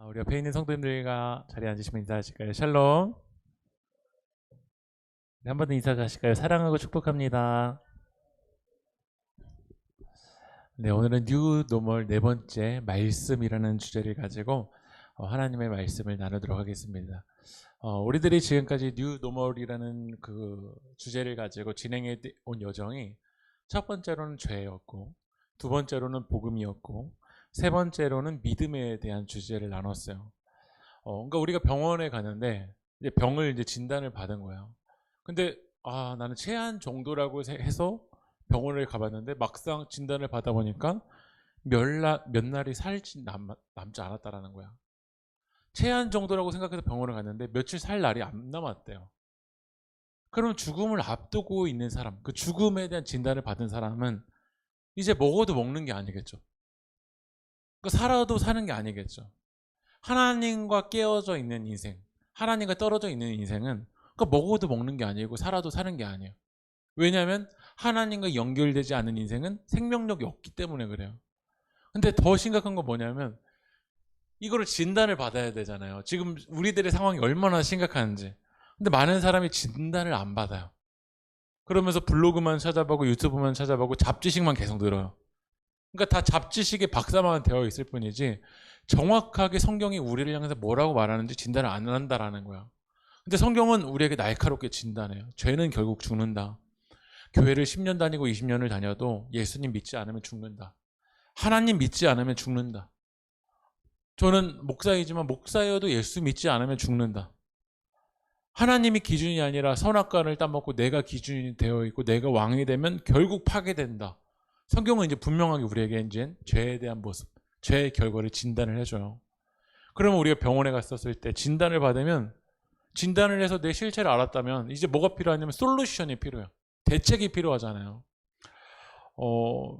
우리 옆에 있는 성도님들과 자리에 앉으시면 인사하실까요? 샬롬. 네, 한 번 더 인사하실까요? 사랑하고 축복합니다. 네, 오늘은 뉴 노멀 네 번째 말씀이라는 주제를 가지고 하나님의 말씀을 나누도록 하겠습니다. 우리들이 지금까지 뉴 노멀이라는 그 주제를 가지고 진행해 온 여정이 첫 번째로는 죄였고, 두 번째로는 복음이었고, 세 번째로는 믿음에 대한 주제를 나눴어요. 그러니까 우리가 병원에 가는데 이제 병을 이제 진단을 받은 거예요. 근데 나는 체한 정도라고 해서 병원을 가봤는데 막상 진단을 받아보니까 몇 날이 살지 남지 않았다라는 거야. 체한 정도라고 생각해서 병원을 갔는데 며칠 살 날이 안 남았대요. 그럼 죽음을 앞두고 있는 사람, 그 죽음에 대한 진단을 받은 사람은 이제 먹어도 먹는 게 아니겠죠. 그러니까 살아도 사는 게 아니겠죠. 하나님과 깨어져 있는 인생, 하나님과 떨어져 있는 인생은 그러니까 먹어도 먹는 게 아니고 살아도 사는 게 아니에요. 왜냐하면 하나님과 연결되지 않은 인생은 생명력이 없기 때문에 그래요. 근데 더 심각한 건 뭐냐면 이거를 진단을 받아야 되잖아요. 지금 우리들의 상황이 얼마나 심각한지. 근데 많은 사람이 진단을 안 받아요. 그러면서 블로그만 찾아보고 유튜브만 찾아보고 잡지식만 계속 들어요. 그러니까 다 잡지식의 박사만 되어 있을 뿐이지 정확하게 성경이 우리를 향해서 뭐라고 말하는지 진단을 안 한다라는 거야. 근데 성경은 우리에게 날카롭게 진단해요. 죄는 결국 죽는다. 교회를 10년 다니고 20년을 다녀도 예수님 믿지 않으면 죽는다. 하나님 믿지 않으면 죽는다. 저는 목사이지만 목사여도 예수 믿지 않으면 죽는다. 하나님이 기준이 아니라 선악과를 따먹고 내가 기준이 되어 있고 내가 왕이 되면 결국 파괴된다. 성경은 이제 분명하게 우리에게 이제 죄에 대한 모습, 죄의 결과를 진단을 해줘요. 그러면 우리가 병원에 갔었을 때 진단을 받으면 진단을 해서 내 실체를 알았다면 이제 뭐가 필요하냐면 솔루션이 필요해요. 대책이 필요하잖아요.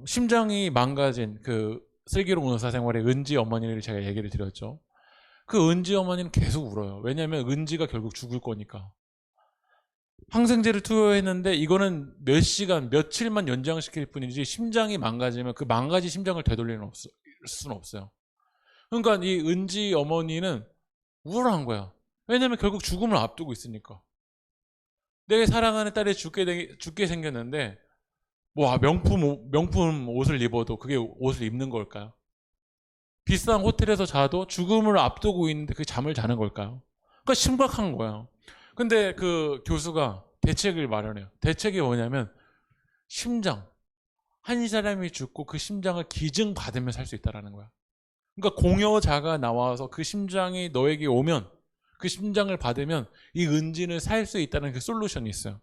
심장이 망가진 그 슬기로운 의사생활의 은지 어머니를 제가 얘기를 드렸죠. 그 은지 어머니는 계속 울어요. 왜냐하면 은지가 결국 죽을 거니까. 항생제를 투여했는데 이거는 몇 시간, 며칠만 연장시킬 뿐이지 심장이 망가지면 그 망가진 심장을 되돌릴 수는 없어요. 그러니까 이 은지 어머니는 우울한 거야. 왜냐하면 결국 죽음을 앞두고 있으니까. 내 사랑하는 딸이 죽게 생겼는데 명품 옷을 입어도 그게 옷을 입는 걸까요? 비싼 호텔에서 자도 죽음을 앞두고 있는데 그 잠을 자는 걸까요? 그러니까 심각한 거예요. 근데 그 교수가 대책을 마련해요. 대책이 뭐냐면 심장. 한 사람이 죽고 그 심장을 기증받으면 살 수 있다는 거야. 그러니까 공여자가 나와서 그 심장이 너에게 오면 그 심장을 받으면 이 은진을 살 수 있다는 그 솔루션이 있어요.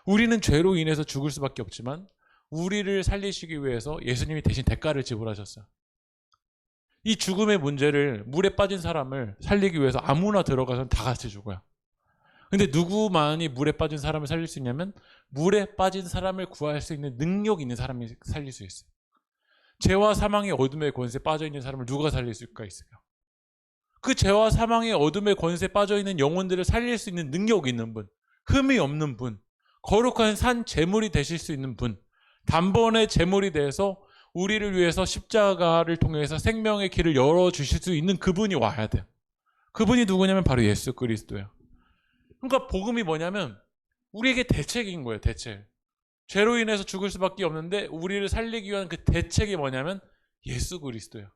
우리는 죄로 인해서 죽을 수밖에 없지만 우리를 살리시기 위해서 예수님이 대신 대가를 지불하셨어요. 이 죽음의 문제를 물에 빠진 사람을 살리기 위해서 아무나 들어가서는 다 같이 죽어요. 근데 누구만이 물에 빠진 사람을 살릴 수 있냐면 물에 빠진 사람을 구할 수 있는 능력 있는 사람이 살릴 수 있어요. 죄와 사망의 어둠의 권세에 빠져있는 사람을 누가 살릴 수가 있어요? 그 죄와 사망의 어둠의 권세에 빠져있는 영혼들을 살릴 수 있는 능력 있는 분, 흠이 없는 분, 거룩한 산 제물이 되실 수 있는 분, 단번에 제물이 돼서 우리를 위해서 십자가를 통해서 생명의 길을 열어주실 수 있는 그분이 와야 돼요. 그분이 누구냐면 바로 예수 그리스도예요. 그러니까 복음이 뭐냐면 우리에게 대책인 거예요. 대책. 죄로 인해서 죽을 수밖에 없는데 우리를 살리기 위한 그 대책이 뭐냐면 예수 그리스도예요.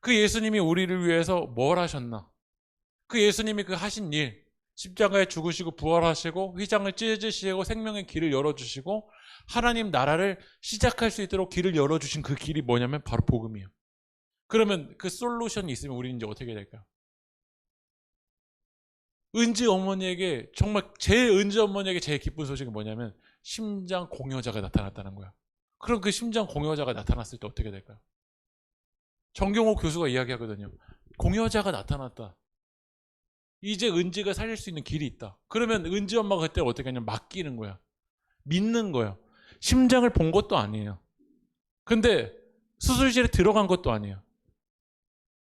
그 예수님이 우리를 위해서 뭘 하셨나? 그 예수님이 그 하신 일, 십자가에 죽으시고 부활하시고 휘장을 찢으시고 생명의 길을 열어주시고 하나님 나라를 시작할 수 있도록 길을 열어주신 그 길이 뭐냐면 바로 복음이에요. 그러면 그 솔루션이 있으면 우리는 이제 어떻게 될까요? 은지 어머니에게 정말 은지 어머니에게 제일 기쁜 소식은 뭐냐면 심장 공여자가 나타났다는 거야. 그럼 그 심장 공여자가 나타났을 때 어떻게 될까요? 정경호 교수가 이야기하거든요. 공여자가 나타났다. 이제 은지가 살릴 수 있는 길이 있다. 그러면 은지 엄마가 그때 어떻게 하냐면 맡기는 거야. 믿는 거예요. 심장을 본 것도 아니에요. 근데 수술실에 들어간 것도 아니에요.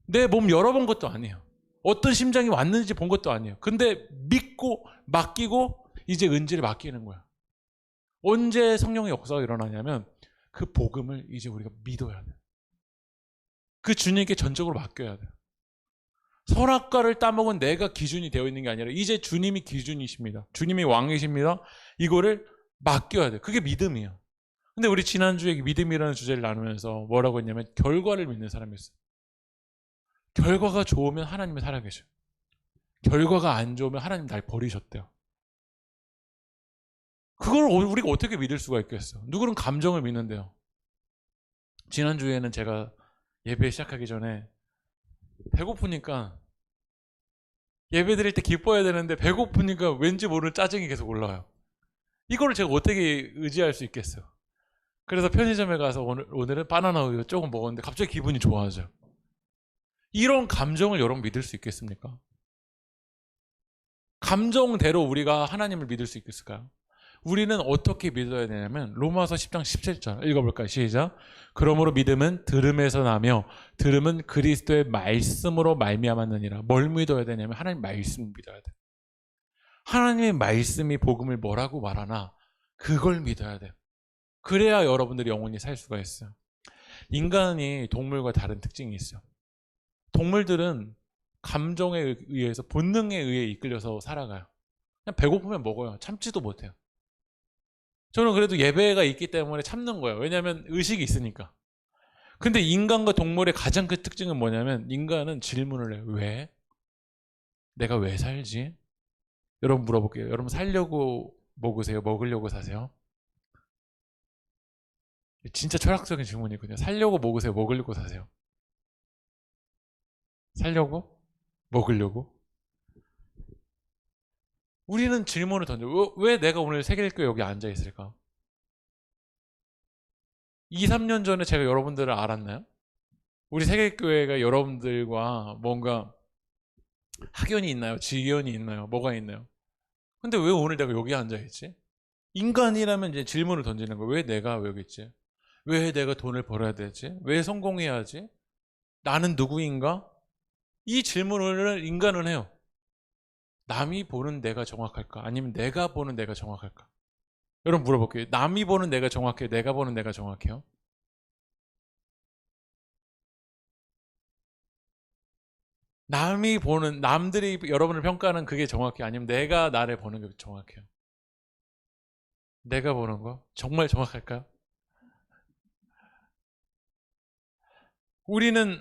내 몸 열어본 것도 아니에요. 어떤 심장이 왔는지 본 것도 아니에요. 근데 믿고 맡기고 이제 은지를 맡기는 거야. 언제 성령의 역사가 일어나냐면 그 복음을 이제 우리가 믿어야 돼요. 그 주님께 전적으로 맡겨야 돼요. 선악과를 따먹은 내가 기준이 되어 있는 게 아니라 이제 주님이 기준이십니다. 주님이 왕이십니다. 이거를 맡겨야 돼. 그게 믿음이에요. 근데 우리 지난주에 믿음이라는 주제를 나누면서 뭐라고 했냐면 결과를 믿는 사람이었어요. 결과가 좋으면 하나님이 살아계셔요. 결과가 안 좋으면 하나님 날 버리셨대요. 그걸 우리가 어떻게 믿을 수가 있겠어요? 누구는 감정을 믿는데요. 지난주에는 제가 예배 시작하기 전에 배고프니까 예배 드릴 때 기뻐해야 되는데 배고프니까 왠지 모르는 짜증이 계속 올라와요. 이거를 제가 어떻게 의지할 수 있겠어요? 그래서 편의점에 가서 오늘은 바나나 우유 조금 먹었는데 갑자기 기분이 좋아져요. 이런 감정을 여러분 믿을 수 있겠습니까? 감정대로 우리가 하나님을 믿을 수 있을까요? 우리는 어떻게 믿어야 되냐면 로마서 10장 17절 읽어볼까요? 시작. 그러므로 믿음은 들음에서 나며 들음은 그리스도의 말씀으로 말미암았느니라. 뭘 믿어야 되냐면 하나님 말씀을 믿어야 돼. 하나님의 말씀이 복음을 뭐라고 말하나 그걸 믿어야 돼요. 그래야 여러분들이 영원히 살 수가 있어요. 인간이 동물과 다른 특징이 있어요. 동물들은 감정에 의해서 본능에 의해 이끌려서 살아가요. 그냥 배고프면 먹어요. 참지도 못해요. 저는 그래도 예배가 있기 때문에 참는 거예요. 왜냐하면 의식이 있으니까. 근데 인간과 동물의 가장 큰 특징은 뭐냐면 인간은 질문을 해요. 왜? 내가 왜 살지? 여러분 물어볼게요. 여러분 살려고 먹으세요? 먹으려고 사세요? 진짜 철학적인 질문이거든요. 살려고 먹으세요? 먹으려고 사세요? 살려고? 먹으려고? 우리는 질문을 던져요. 왜 내가 오늘 세계일교회 여기 앉아 있을까? 2, 3년 전에 제가 여러분들을 알았나요? 우리 세계교회가 여러분들과 뭔가 학연이 있나요? 지연이 있나요? 뭐가 있나요? 근데 왜 오늘 내가 여기 앉아있지? 인간이라면 이제 질문을 던지는 거예요. 왜 내가 여기 있지? 왜 내가 돈을 벌어야 되지? 왜 성공해야지? 나는 누구인가? 이 질문을 인간은 해요. 남이 보는 내가 정확할까? 아니면 내가 보는 내가 정확할까? 여러분 물어볼게요. 남이 보는 내가 정확해요? 내가 보는 내가 정확해요? 남이 보는, 남들이 여러분을 평가하는 그게 정확해요? 아니면 내가 나를 보는 게 정확해요? 내가 보는 거? 정말 정확할까요? 우리는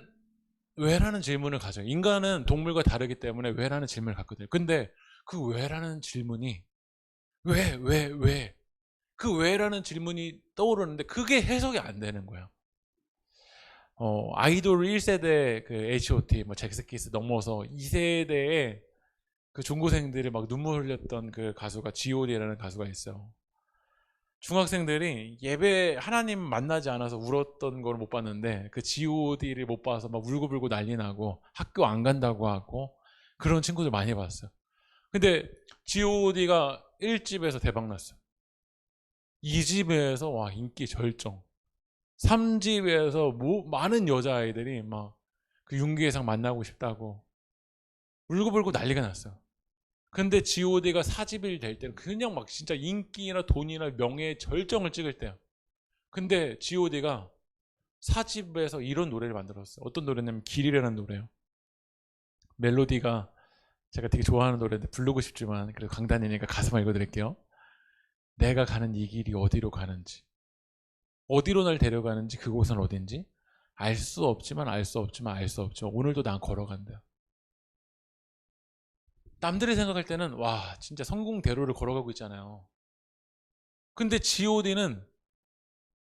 왜라는 질문을 가져요. 인간은 동물과 다르기 때문에 왜라는 질문을 갖거든요. 근데 그 왜라는 질문이 왜? 그 왜라는 질문이 떠오르는데 그게 해석이 안 되는 거예요. 아이돌 1세대 그 H.O.T, 뭐 잭스키스 넘어서 2세대의 그 중고생들이 막 눈물 흘렸던 그 가수가 G.O.D라는 가수가 있어요. 중학생들이 예배 하나님 만나지 않아서 울었던 걸 못 봤는데 그 G.O.D를 못 봐서 막 울고불고 난리 나고 학교 안 간다고 하고 그런 친구들 많이 봤어요. 근데 G.O.D가 1집에서 대박 났어요. 2집에서 와 인기 절정. 3집에서 많은 여자아이들이 막 그 윤기회상 만나고 싶다고 울고불고 난리가 났어요. 근데 G.O.D가 4집이 될 때는 그냥 막 진짜 인기나 돈이나 명예의 절정을 찍을 때요. 근데 G.O.D가 4집에서 이런 노래를 만들었어요. 어떤 노래냐면 길이라는 노래예요. 멜로디가 제가 되게 좋아하는 노래인데 부르고 싶지만 그래도 강단이니까 가사만 읽어드릴게요. 내가 가는 이 길이 어디로 가는지, 어디로 날 데려가는지, 그곳은 어딘지 알 수 없지만 알 수 없지만 오늘도 난 걸어간다. 남들이 생각할 때는 와 진짜 성공대로를 걸어가고 있잖아요. 근데 G.O.D는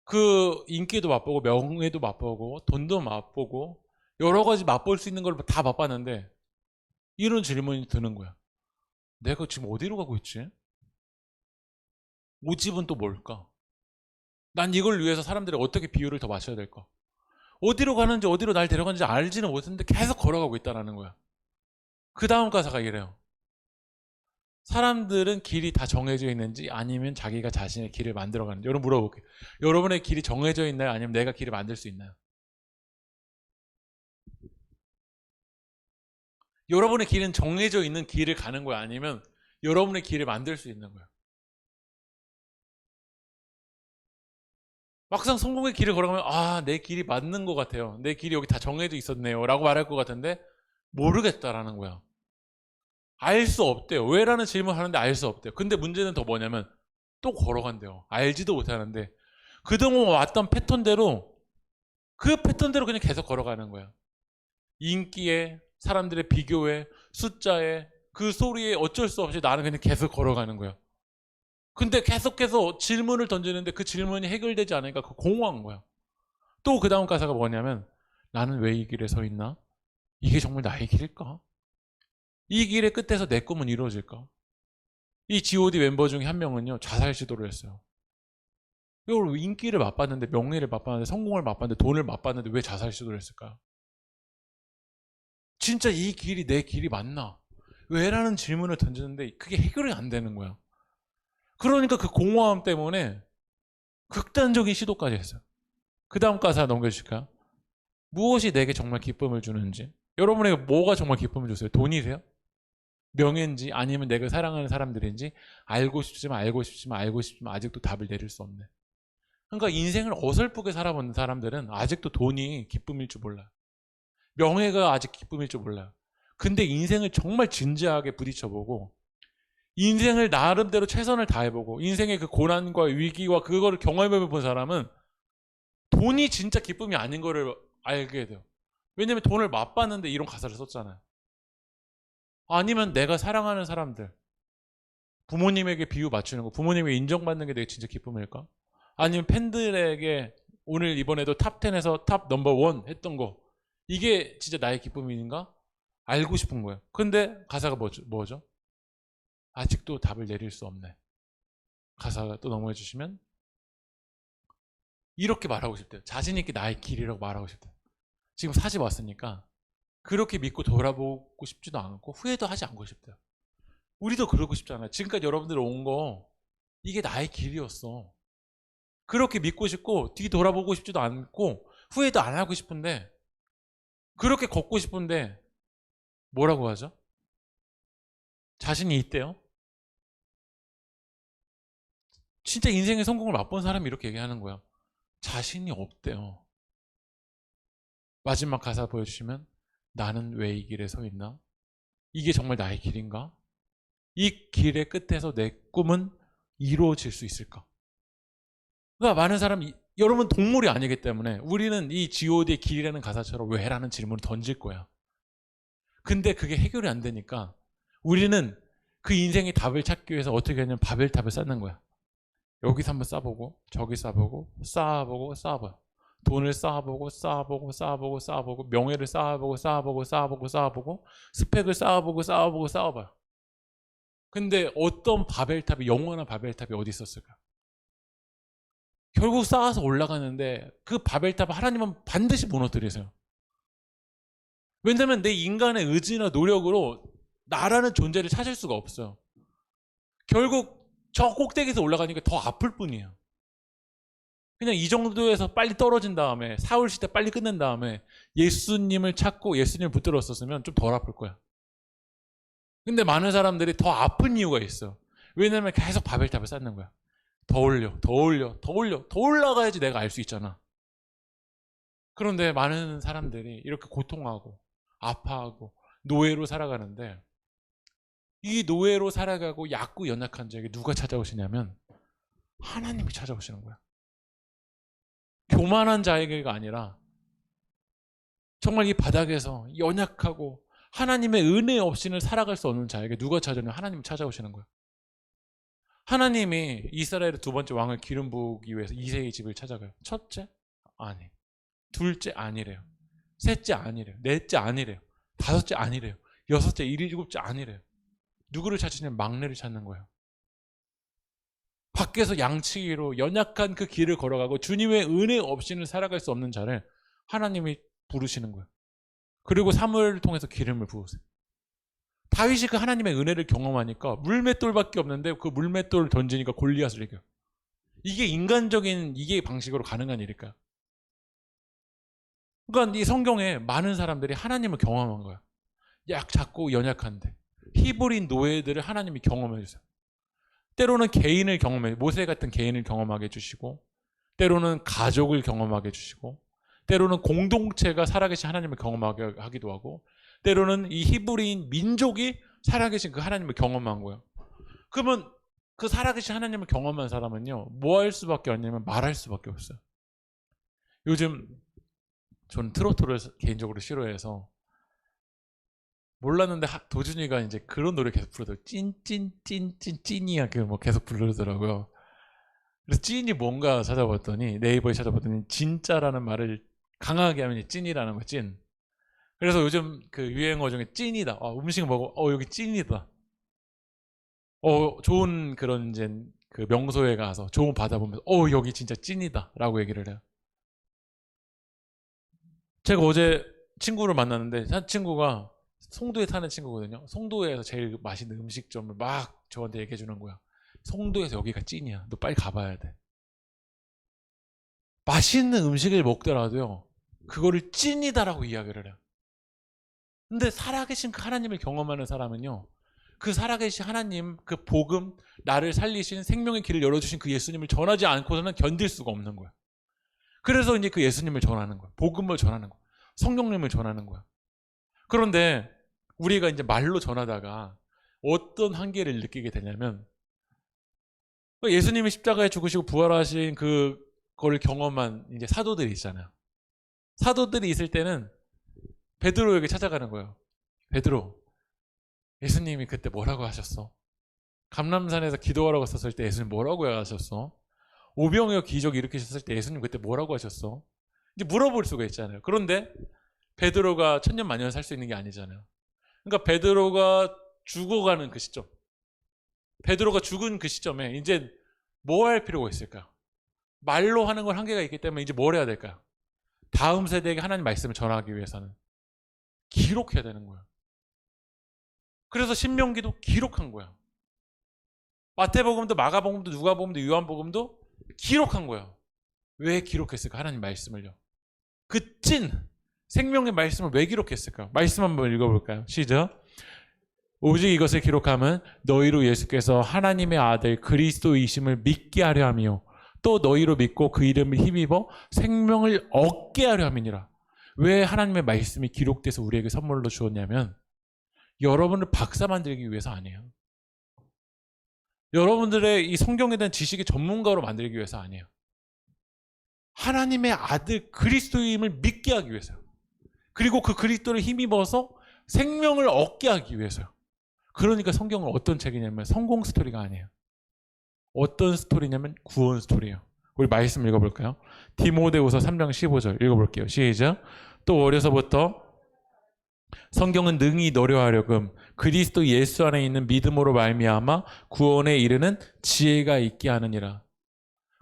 그 인기도 맛보고 명예도 맛보고 돈도 맛보고 여러 가지 맛볼 수 있는 걸 다 맛봤는데 이런 질문이 드는 거야. 내가 지금 어디로 가고 있지? 5집은 또 뭘까? 난 이걸 위해서 사람들이 어떻게 비율을 더 맞춰야 될까? 어디로 가는지 어디로 날 데려가는지 알지는 못했는데 계속 걸어가고 있다는 거야. 그 다음 가사가 이래요. 사람들은 길이 다 정해져 있는지 아니면 자기가 자신의 길을 만들어가는지. 여러분 물어볼게요. 여러분의 길이 정해져 있나요? 아니면 내가 길을 만들 수 있나요? 여러분의 길은 정해져 있는 길을 가는 거야? 아니면 여러분의 길을 만들 수 있는 거야? 막상 성공의 길을 걸어가면 아, 내 길이 맞는 것 같아요. 내 길이 여기 다 정해져 있었네요 라고 말할 것 같은데 모르겠다라는 거야. 알 수 없대요. 왜라는 질문을 하는데 알 수 없대요. 근데 문제는 더 뭐냐면 또 걸어간대요. 알지도 못하는데 그동안 왔던 패턴대로 그 패턴대로 그냥 계속 걸어가는 거야. 인기에, 사람들의 비교에, 숫자에, 그 소리에 어쩔 수 없이 나는 그냥 계속 걸어가는 거야. 근데 계속해서 질문을 던지는데 그 질문이 해결되지 않으니까 그 공허한 거야. 또 그 다음 가사가 뭐냐면 나는 왜 이 길에 서 있나? 이게 정말 나의 길일까? 이 길의 끝에서 내 꿈은 이루어질까? 이 G.O.D 멤버 중에 한 명은요 자살 시도를 했어요. 이걸 인기를 맛봤는데, 명예를 맛봤는데, 성공을 맛봤는데, 돈을 맛봤는데 왜 자살 시도를 했을까요? 진짜 이 길이 내 길이 맞나? 왜라는 질문을 던지는데 그게 해결이 안 되는 거야. 그러니까 그 공허함 때문에 극단적인 시도까지 했어요. 그 다음 가사 넘겨주실까요? 무엇이 내게 정말 기쁨을 주는지. 여러분에게 뭐가 정말 기쁨을 줬어요? 돈이세요? 명예인지 아니면 내가 사랑하는 사람들인지 알고 싶지만 아직도 답을 내릴 수 없네. 그러니까 인생을 어설프게 살아본 사람들은 아직도 돈이 기쁨일 줄 몰라요. 명예가 아직 기쁨일 줄 몰라요. 근데 인생을 정말 진지하게 부딪혀보고 인생을 나름대로 최선을 다해보고 인생의 그 고난과 위기와 그거를 경험해본 사람은 돈이 진짜 기쁨이 아닌 거를 알게 돼요. 왜냐면 돈을 맛봤는데 이런 가사를 썼잖아요. 아니면 내가 사랑하는 사람들, 부모님에게 비유 맞추는 거, 부모님에게 인정받는 게 내가 진짜 기쁨일까? 아니면 팬들에게 오늘 이번에도 탑10에서 탑 넘버 원 했던 거, 이게 진짜 나의 기쁨인가? 알고 싶은 거예요. 근데 가사가 뭐죠? 아직도 답을 내릴 수 없네. 가사가 또 넘어가 주시면 이렇게 말하고 싶대요. 자신 있게 나의 길이라고 말하고 싶대요. 지금 40 왔으니까 그렇게 믿고 돌아보고 싶지도 않고 후회도 하지 않고 싶대요. 우리도 그러고 싶잖아요. 지금까지 여러분들 온 거 이게 나의 길이었어. 그렇게 믿고 싶고 뒤 돌아보고 싶지도 않고 후회도 안 하고 싶은데 그렇게 걷고 싶은데 뭐라고 하죠? 자신이 있대요. 진짜 인생의 성공을 맛본 사람이 이렇게 얘기하는 거야. 자신이 없대요. 마지막 가사 보여주시면 나는 왜 이 길에 서 있나? 이게 정말 나의 길인가? 이 길의 끝에서 내 꿈은 이루어질 수 있을까? 그러니까 많은 사람이 여러분 동물이 아니기 때문에 우리는 이 G.O.D의 길이라는 가사처럼 왜라는 질문을 던질 거야. 근데 그게 해결이 안 되니까 우리는 그 인생의 답을 찾기 위해서 어떻게 하냐면 바벨탑을 쌓는 거야. 여기서 한번 쌓아보고 저기 쌓아보고 쌓아보고 쌓아봐요. 돈을 쌓아보고 쌓아보고 쌓아보고 쌓아보고 명예를 쌓아보고 쌓아보고 쌓아보고 쌓아보고 스펙을 쌓아보고 쌓아보고 쌓아봐요. 근데 어떤 바벨탑이 영원한 바벨탑이 어디 있었을까? 결국 쌓아서 올라가는데 그 바벨탑을 하나님은 반드시 무너뜨리세요. 왜냐하면 내 인간의 의지나 노력으로 나라는 존재를 찾을 수가 없어요. 결국 저 꼭대기에서 올라가니까 더 아플 뿐이에요. 그냥 이 정도에서 빨리 떨어진 다음에 사울 시대 빨리 끝낸 다음에 예수님을 찾고 예수님을 붙들었었으면 좀 덜 아플 거야. 근데 많은 사람들이 더 아픈 이유가 있어. 왜냐면 계속 바벨탑을 쌓는 거야. 더 올려, 더 올려, 더 올려, 더 올라가야지 내가 알 수 있잖아. 그런데 많은 사람들이 이렇게 고통하고 아파하고 노예로 살아가는데 이 노예로 살아가고 약고 연약한 자에게 누가 찾아오시냐면 하나님이 찾아오시는 거야. 교만한 자에게가 아니라 정말 이 바닥에서 연약하고 하나님의 은혜 없이는 살아갈 수 없는 자에게 누가 찾아오냐면 하나님이 찾아오시는 거야. 하나님이 이스라엘의 두 번째 왕을 기름 부으기 위해서 이새의 집을 찾아가요. 첫째? 아니. 둘째? 아니래요. 셋째? 아니래요. 넷째? 아니래요. 다섯째? 아니래요. 여섯째? 일곱째? 아니래요. 누구를 찾으냐면 막내를 찾는 거예요. 밖에서 양치기로 연약한 그 길을 걸어가고 주님의 은혜 없이는 살아갈 수 없는 자를 하나님이 부르시는 거예요. 그리고 사무엘을 통해서 기름을 부으세요. 다윗이 그 하나님의 은혜를 경험하니까 물맷돌밖에 없는데 그 물맷돌을 던지니까 골리앗을 이겨요. 이게 인간적인 이게 방식으로 가능한 일일까요? 그러니까 이 성경에 많은 사람들이 하나님을 경험한 거야. 약 작고 연약한데 히브리인 노예들을 하나님이 경험해 주세요. 때로는 개인을 경험해, 모세 같은 개인을 경험하게 해주시고 때로는 가족을 경험하게 해주시고 때로는 공동체가 살아계신 하나님을 경험하게 하기도 하고 때로는 이 히브리인 민족이 살아계신 그 하나님을 경험한 거예요. 그러면 그 살아계신 하나님을 경험한 사람은요, 뭐 할 수밖에 없냐면 말할 수밖에 없어요. 요즘 저는 트로트를 개인적으로 싫어해서 몰랐는데 도준이가 이제 그런 노래 계속 부르더라고요. 찐이야 그 뭐 계속 부르더라고요. 그래서 찐이 뭔가 찾아봤더니, 네이버에 찾아봤더니 진짜라는 말을 강하게 하면 찐이라는 거, 찐. 그래서 요즘 그 유행어 중에 찐이다. 음식 먹어. 여기 찐이다. 좋은 그런 이제 그 명소에 가서 좋은 받아보면서 여기 진짜 찐이다라고 얘기를 해요. 제가 어제 친구를 만났는데, 친구가 송도에 사는 친구거든요. 송도에서 제일 맛있는 음식점을 막 저한테 얘기해 주는 거야. 송도에서 여기가 찐이야. 너 빨리 가봐야 돼. 맛있는 음식을 먹더라도요, 그거를 찐이다라고 이야기를 해요. 근데 살아계신 그 하나님을 경험하는 사람은요, 그 살아계신 하나님, 그 복음, 나를 살리신 생명의 길을 열어주신 그 예수님을 전하지 않고서는 견딜 수가 없는 거야. 그래서 이제 그 예수님을 전하는 거야. 복음을 전하는 거야. 성령님을 전하는 거야. 그런데 우리가 이제 말로 전하다가 어떤 한계를 느끼게 되냐면, 예수님이 십자가에 죽으시고 부활하신 그걸 경험한 이제 사도들이 있잖아요. 사도들이 있을 때는 베드로에게 찾아가는 거예요. 베드로, 예수님이 그때 뭐라고 하셨어? 감람산에서 기도하라고 썼을 때 예수님 뭐라고 하셨어? 오병이어 기적 일으키셨을 때 예수님 그때 뭐라고 하셨어? 이제 물어볼 수가 있잖아요. 그런데 베드로가 천년만년 살 수 있는 게 아니잖아요. 그러니까 베드로가 죽어가는 그 시점, 베드로가 죽은 그 시점에 이제 뭐 할 필요가 있을까요? 말로 하는 건 한계가 있기 때문에 이제 뭘 해야 될까요? 다음 세대에게 하나님 말씀을 전하기 위해서는 기록해야 되는 거예요. 그래서 신명기도 기록한 거예요. 마태복음도 마가복음도 누가복음도 요한복음도 기록한 거예요. 왜 기록했을까? 하나님 말씀을요. 그 찐 생명의 말씀을 왜 기록했을까? 말씀 한번 읽어볼까요? 시작. 오직 이것을 기록함은 너희로 예수께서 하나님의 아들 그리스도이심을 믿게 하려 함이요 또 너희로 믿고 그 이름을 힘입어 생명을 얻게 하려 함이니라. 왜 하나님의 말씀이 기록돼서 우리에게 선물로 주었냐면, 여러분을 박사 만들기 위해서 아니에요. 여러분들의 이 성경에 대한 지식의 전문가로 만들기 위해서 아니에요. 하나님의 아들 그리스도임을 믿게 하기 위해서요. 그리고 그 그리스도를 힘입어서 생명을 얻게 하기 위해서요. 그러니까 성경은 어떤 책이냐면 성공 스토리가 아니에요. 어떤 스토리냐면 구원 스토리예요. 우리 말씀 읽어볼까요? 디모데후서 3장 15절 읽어볼게요. 시작. 또 어려서부터 성경은 능히 노려하려금 그리스도 예수 안에 있는 믿음으로 말미암아 구원에 이르는 지혜가 있게 하느니라.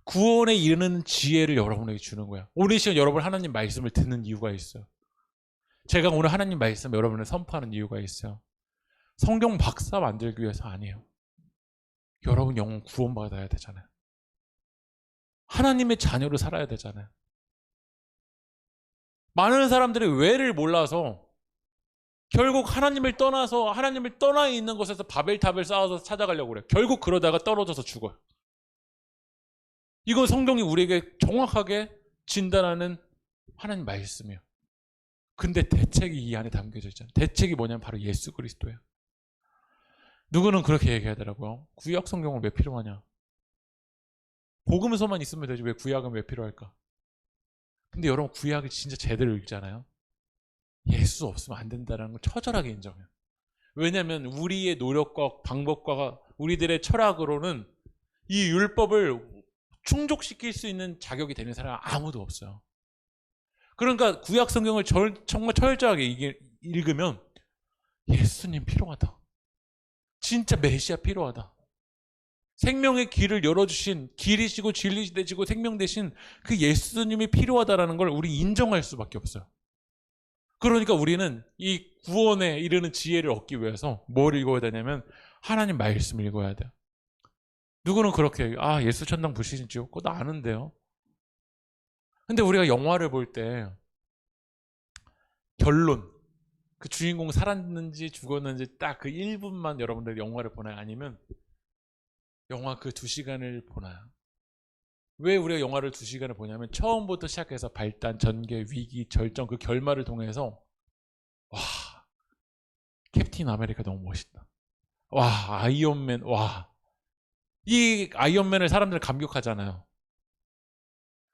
구원에 이르는 지혜를 여러분에게 주는 거야. 오늘 시간 여러분 하나님 말씀을 듣는 이유가 있어요. 제가 오늘 하나님 말씀 여러분을 선포하는 이유가 있어요. 성경 박사 만들기 위해서 아니에요. 여러분 영혼 구원받아야 되잖아요. 하나님의 자녀로 살아야 되잖아요. 많은 사람들이 왜를 몰라서 결국 하나님을 떠나서 하나님을 떠나 있는 곳에서 바벨탑을 쌓아서 찾아가려고 그래요. 결국 그러다가 떨어져서 죽어요. 이건 성경이 우리에게 정확하게 진단하는 하나님 말씀이에요. 근데 대책이 이 안에 담겨져 있잖아요. 대책이 뭐냐면 바로 예수 그리스도예요. 누구는 그렇게 얘기하더라고요. 구약 성경은 왜 필요하냐? 복음서만 있으면 되지 왜 구약은 왜 필요할까? 근데 여러분 구약을 진짜 제대로 읽잖아요. 예수 없으면 안 된다는 걸 처절하게 인정해요. 왜냐하면 우리의 노력과 방법과 우리들의 철학으로는 이 율법을 충족시킬 수 있는 자격이 되는 사람은 아무도 없어요. 그러니까 구약 성경을 정말 철저하게 읽으면 예수님 필요하다. 진짜 메시아 필요하다. 생명의 길을 열어주신 길이시고 진리되시고 생명 되신 그 예수님이 필요하다는 걸 우리 인정할 수밖에 없어요. 그러니까 우리는 이 구원에 이르는 지혜를 얻기 위해서 뭘 읽어야 되냐면 하나님 말씀을 읽어야 돼요. 누구는 그렇게 예수 천당 불신 지옥 그거 나 아는데요. 근데 우리가 영화를 볼 때 결론 그 주인공 살았는지 죽었는지 딱 그 1분만 여러분들 영화를 보나요? 아니면 영화 그 2시간을 보나요? 왜 우리가 영화를 2시간을 보냐면 처음부터 시작해서 발단, 전개, 위기, 절정 그 결말을 통해서 와 캡틴 아메리카 너무 멋있다. 와, 아이언맨, 와. 이 아이언맨을 사람들 감격하잖아요.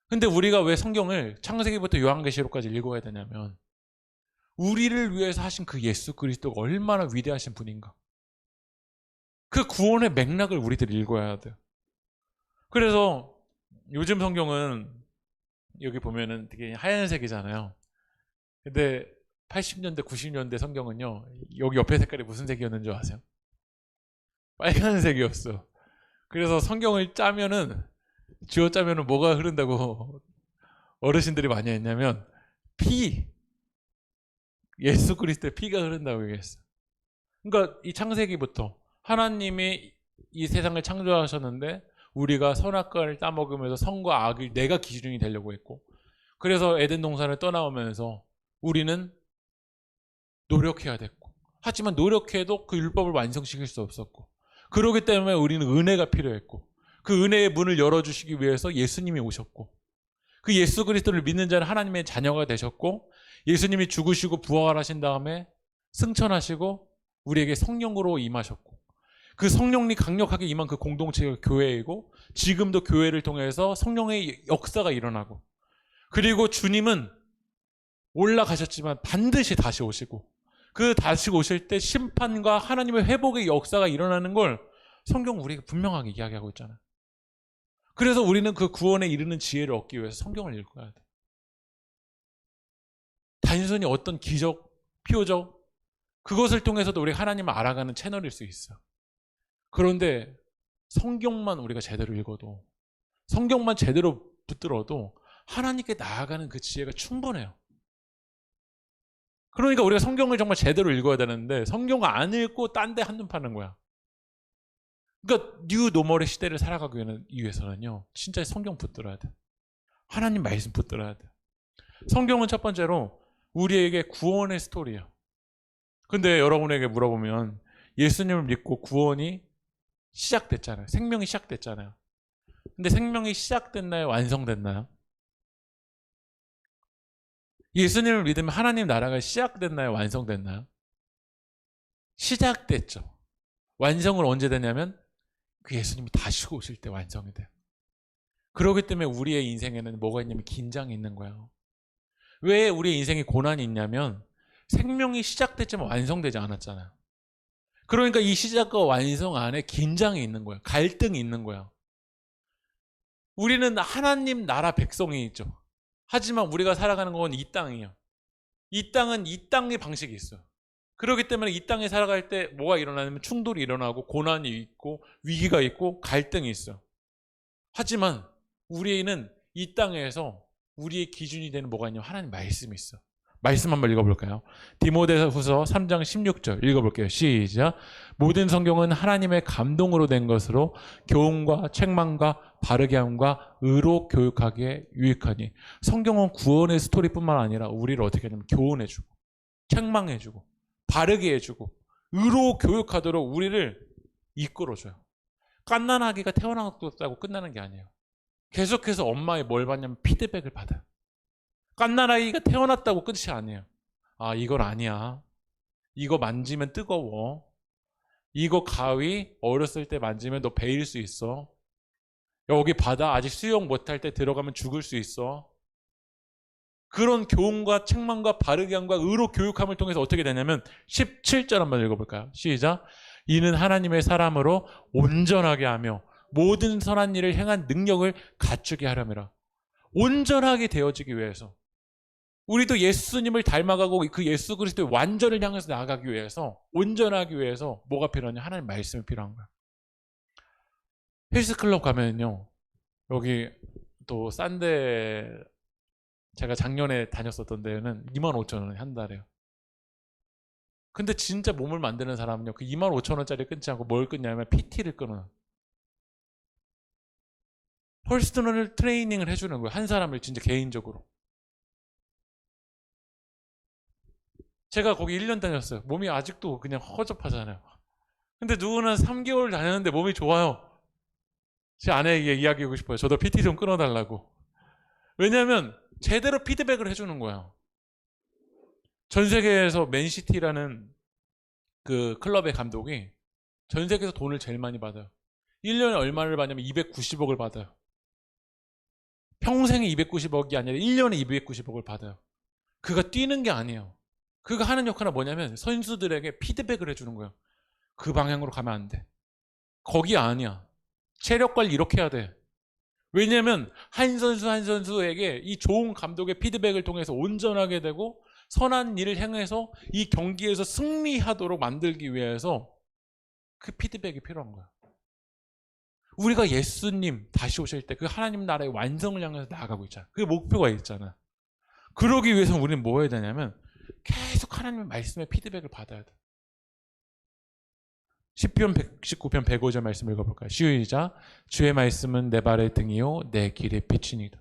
근데 우리가 왜 성경을 창세기부터 요한계시록까지 읽어야 되냐면 우리를 위해서 하신 그 예수 그리스도가 얼마나 위대하신 분인가. 그 구원의 맥락을 우리들이 읽어야 돼요. 그래서 요즘 성경은 여기 보면은 되게 하얀색이잖아요. 근데 80년대, 90년대 성경은요, 여기 옆에 색깔이 무슨 색이었는 줄 아세요? 빨간색이었어. 그래서 성경을 짜면은, 쥐어 짜면은 뭐가 흐른다고 어르신들이 많이 했냐면, 예수 그리스도의 피가 흐른다고 얘기했어. 그러니까 이 창세기부터 하나님이 이 세상을 창조하셨는데, 우리가 선악과를 따먹으면서 선과 악을 내가 기준이 되려고 했고, 그래서 에덴 동산을 떠나오면서 우리는 노력해야 됐고, 하지만 노력해도 그 율법을 완성시킬 수 없었고, 그렇기 때문에 우리는 은혜가 필요했고, 그 은혜의 문을 열어주시기 위해서 예수님이 오셨고, 그 예수 그리스도를 믿는 자는 하나님의 자녀가 되셨고, 예수님이 죽으시고 부활하신 다음에 승천하시고 우리에게 성령으로 임하셨고, 그 성령이 강력하게 임한 그 공동체가 교회이고, 지금도 교회를 통해서 성령의 역사가 일어나고, 그리고 주님은 올라가셨지만 반드시 다시 오시고, 그 다시 오실 때 심판과 하나님의 회복의 역사가 일어나는 걸 성경 우리가 분명하게 이야기하고 있잖아요. 그래서 우리는 그 구원에 이르는 지혜를 얻기 위해서 성경을 읽어야 돼. 단순히 어떤 기적, 표적, 그것을 통해서도 우리 하나님을 알아가는 채널일 수 있어. 그런데 성경만 우리가 제대로 읽어도, 성경만 제대로 붙들어도 하나님께 나아가는 그 지혜가 충분해요. 그러니까 우리가 성경을 정말 제대로 읽어야 되는데 성경을 안 읽고 딴 데 한눈 파는 거야. 그러니까 뉴 노멀의 시대를 살아가기 위해서는요, 진짜 성경 붙들어야 돼. 하나님 말씀 붙들어야 돼. 성경은 첫 번째로 우리에게 구원의 스토리예요. 근데 여러분에게 물어보면 예수님을 믿고 구원이 시작됐잖아요. 생명이 시작됐잖아요. 근데 생명이 시작됐나요? 완성됐나요? 예수님을 믿으면 하나님 나라가 시작됐나요? 완성됐나요? 시작됐죠. 완성을 언제 되냐면 그 예수님이 다시 오실 때 완성이 돼요. 그렇기 때문에 우리의 인생에는 뭐가 있냐면 긴장이 있는 거예요. 왜 우리의 인생에 고난이 있냐면 생명이 시작됐지만 완성되지 않았잖아요. 그러니까 이 시작과 완성 안에 긴장이 있는 거예요. 갈등이 있는 거예요. 우리는 하나님 나라 백성이 있죠. 하지만 우리가 살아가는 건 이 땅이에요. 이 땅은 이 땅의 방식이 있어요. 그렇기 때문에 이 땅에 살아갈 때 뭐가 일어나냐면 충돌이 일어나고 고난이 있고 위기가 있고 갈등이 있어요. 하지만 우리는 이 땅에서 우리의 기준이 되는 뭐가 있냐면 하나님 말씀이 있어. 말씀 한번 읽어볼까요? 디모데후서 3장 16절 읽어볼게요. 시작. 모든 성경은 하나님의 감동으로 된 것으로 교훈과 책망과 바르게 함과 의로 교육하기에 유익하니. 성경은 구원의 스토리뿐만 아니라 우리를 어떻게 하냐면 교훈해주고 책망해주고 바르게 해주고 의로 교육하도록 우리를 이끌어줘요. 갓난아기가 태어났다고 끝나는 게 아니에요. 계속해서 엄마의 뭘 받냐면 피드백을 받아요. 갓난아기가 태어났다고 끝이 아니에요. 아, 이건 아니야. 이거 만지면 뜨거워. 이거 가위 어렸을 때 만지면 너 베일 수 있어. 여기 바다 아직 수영 못할 때 들어가면 죽을 수 있어. 그런 교훈과 책망과 바르게 함과 의로 교육함을 통해서 어떻게 되냐면 17절 한번 읽어볼까요? 시작. 이는 하나님의 사람으로 온전하게 하며 모든 선한 일을 행한 능력을 갖추게 하려니라. 온전하게 되어지기 위해서, 우리도 예수님을 닮아가고 그 예수 그리스도의 완전을 향해서 나아가기 위해서, 온전하기 위해서 뭐가 필요하냐? 하나님 말씀이 필요한 거야. 헬스클럽 가면요, 여기 또 싼데, 제가 작년에 다녔었던 데는 25,000원 한 달에요. 근데 진짜 몸을 만드는 사람은요, 그 25,000원짜리 끊지 않고 뭘 끊냐면 PT를 끊어요. 퍼스널 트레이닝을 해주는 거예요. 한 사람을 진짜 개인적으로. 제가 거기 1년 다녔어요. 몸이 아직도 그냥 허접하잖아요. 근데 누구는 3개월 다녔는데 몸이 좋아요. 제 아내에게 이야기하고 싶어요. 저도 PT 좀 끊어달라고. 왜냐하면 제대로 피드백을 해주는 거예요. 전 세계에서 맨시티라는 그 클럽의 감독이 전 세계에서 돈을 제일 많이 받아요. 1년에 얼마를 받냐면 290억을 받아요. 평생에 290억이 아니라 1년에 290억을 받아요. 그가 뛰는 게 아니에요. 그가 하는 역할은 뭐냐면 선수들에게 피드백을 해주는 거예요. 그 방향으로 가면 안 돼. 거기 아니야. 체력 관리 이렇게 해야 돼. 왜냐면 한 선수 한 선수에게 이 좋은 감독의 피드백을 통해서 온전하게 되고 선한 일을 행해서 이 경기에서 승리하도록 만들기 위해서 그 피드백이 필요한 거야. 우리가 예수님 다시 오실 때 그 하나님 나라의 완성을 향해서 나아가고 있잖아. 그 목표가 있잖아. 그러기 위해서 우리는 뭐 해야 되냐면 계속 하나님의 말씀의 피드백을 받아야 돼. 시편 119편 105절 말씀 읽어볼까요? 시작. 주의 말씀은 내 발의 등이요 내 길의 빛이니이다.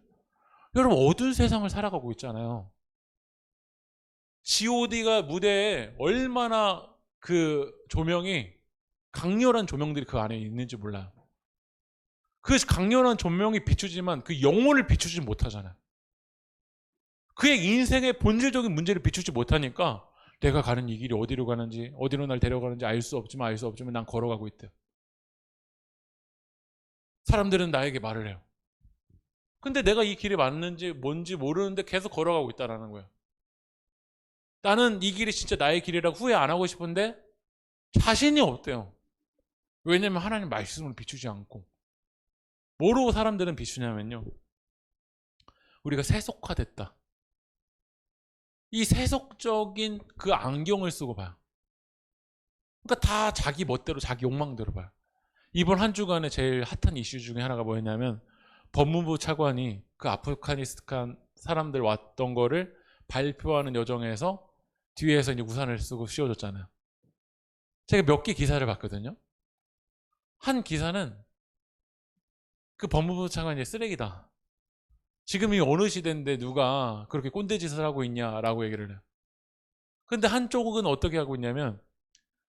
여러분 어두운 세상을 살아가고 있잖아요. G.O.D가 무대에 얼마나 그 조명이 강렬한 조명들이 그 안에 있는지 몰라요. 그 강렬한 조명이 비추지만 그 영혼을 비추지 못하잖아요. 그의 인생의 본질적인 문제를 비추지 못하니까 내가 가는 이 길이 어디로 가는지 어디로 날 데려가는지 알 수 없지만 난 걸어가고 있대요. 사람들은 나에게 말을 해요. 근데 내가 이 길이 맞는지 뭔지 모르는데 계속 걸어가고 있다는 거예요. 나는 이 길이 진짜 나의 길이라고 후회 안 하고 싶은데 자신이 없대요. 왜냐면 하나님 말씀을 비추지 않고. 뭐로 사람들은 비추냐면요, 우리가 세속화됐다. 이 세속적인 그 안경을 쓰고 봐요. 그러니까 다 자기 멋대로 자기 욕망대로 봐요. 이번 한 주간에 제일 핫한 이슈 중에 하나가 뭐였냐면 법무부 차관이 그 아프가니스탄 사람들 왔던 거를 발표하는 여정에서 뒤에서 이제 우산을 쓰고 씌워줬잖아요. 제가 몇 개 기사를 봤거든요. 한 기사는 그 법무부 차관이 쓰레기다. 지금이 어느 시대인데 누가 그렇게 꼰대짓을 하고 있냐라고 얘기를 해요. 근데 한쪽은 어떻게 하고 있냐면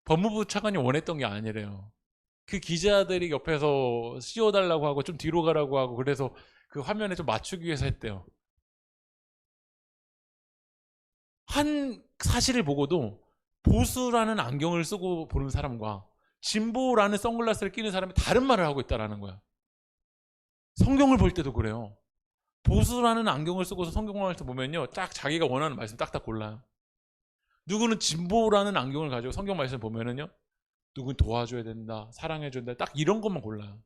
법무부 차관이 원했던 게 아니래요. 그 기자들이 옆에서 씌워달라고 하고 좀 뒤로 가라고 하고 그래서 그 화면에 좀 맞추기 위해서 했대요. 한 사실을 보고도 보수라는 안경을 쓰고 보는 사람과 진보라는 선글라스를 끼는 사람이 다른 말을 하고 있다는 거야. 성경을 볼 때도 그래요. 보수라는 안경을 쓰고서 성경을 보면요, 딱 자기가 원하는 말씀 딱딱 골라요. 누구는 진보라는 안경을 가지고 성경 말씀 보면은요, 누군 도와줘야 된다, 사랑해줘야 된다, 딱 이런 것만 골라요.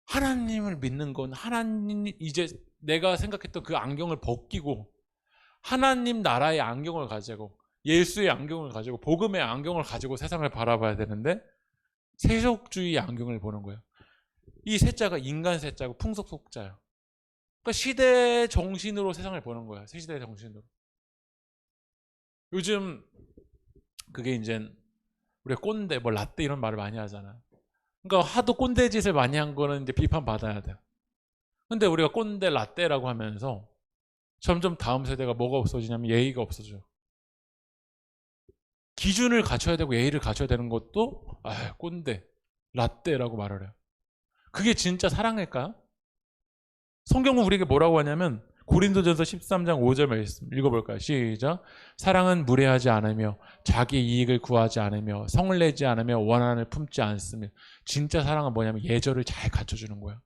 하나님을 믿는 건 하나님, 이제 내가 생각했던 그 안경을 벗기고 하나님 나라의 안경을 가지고 예수의 안경을 가지고 복음의 안경을 가지고 세상을 바라봐야 되는데 세속주의 안경을 보는 거예요. 이 세자가 인간 세자고 풍속 속자예요. 그러니까 시대 정신으로 세상을 보는 거야. 새 시대 정신으로. 요즘 그게 이제 우리가 꼰대, 뭐 라떼 이런 말을 많이 하잖아. 그러니까 하도 꼰대 짓을 많이 한 거는 이제 비판받아야 돼. 근데 우리가 꼰대 라떼라고 하면서 점점 다음 세대가 뭐가 없어지냐면 예의가 없어져요. 기준을 갖춰야 되고 예의를 갖춰야 되는 것도 꼰대, 라떼라고 말을 해요. 그게 진짜 사랑일까요? 성경은 우리에게 뭐라고 하냐면 고린도전서 13장 5절 말씀 읽어볼까요? 시작. 사랑은 무례하지 않으며 자기 이익을 구하지 않으며 성을 내지 않으며 원한을 품지 않으며. 진짜 사랑은 뭐냐면 예절을 잘 갖춰주는 거예요.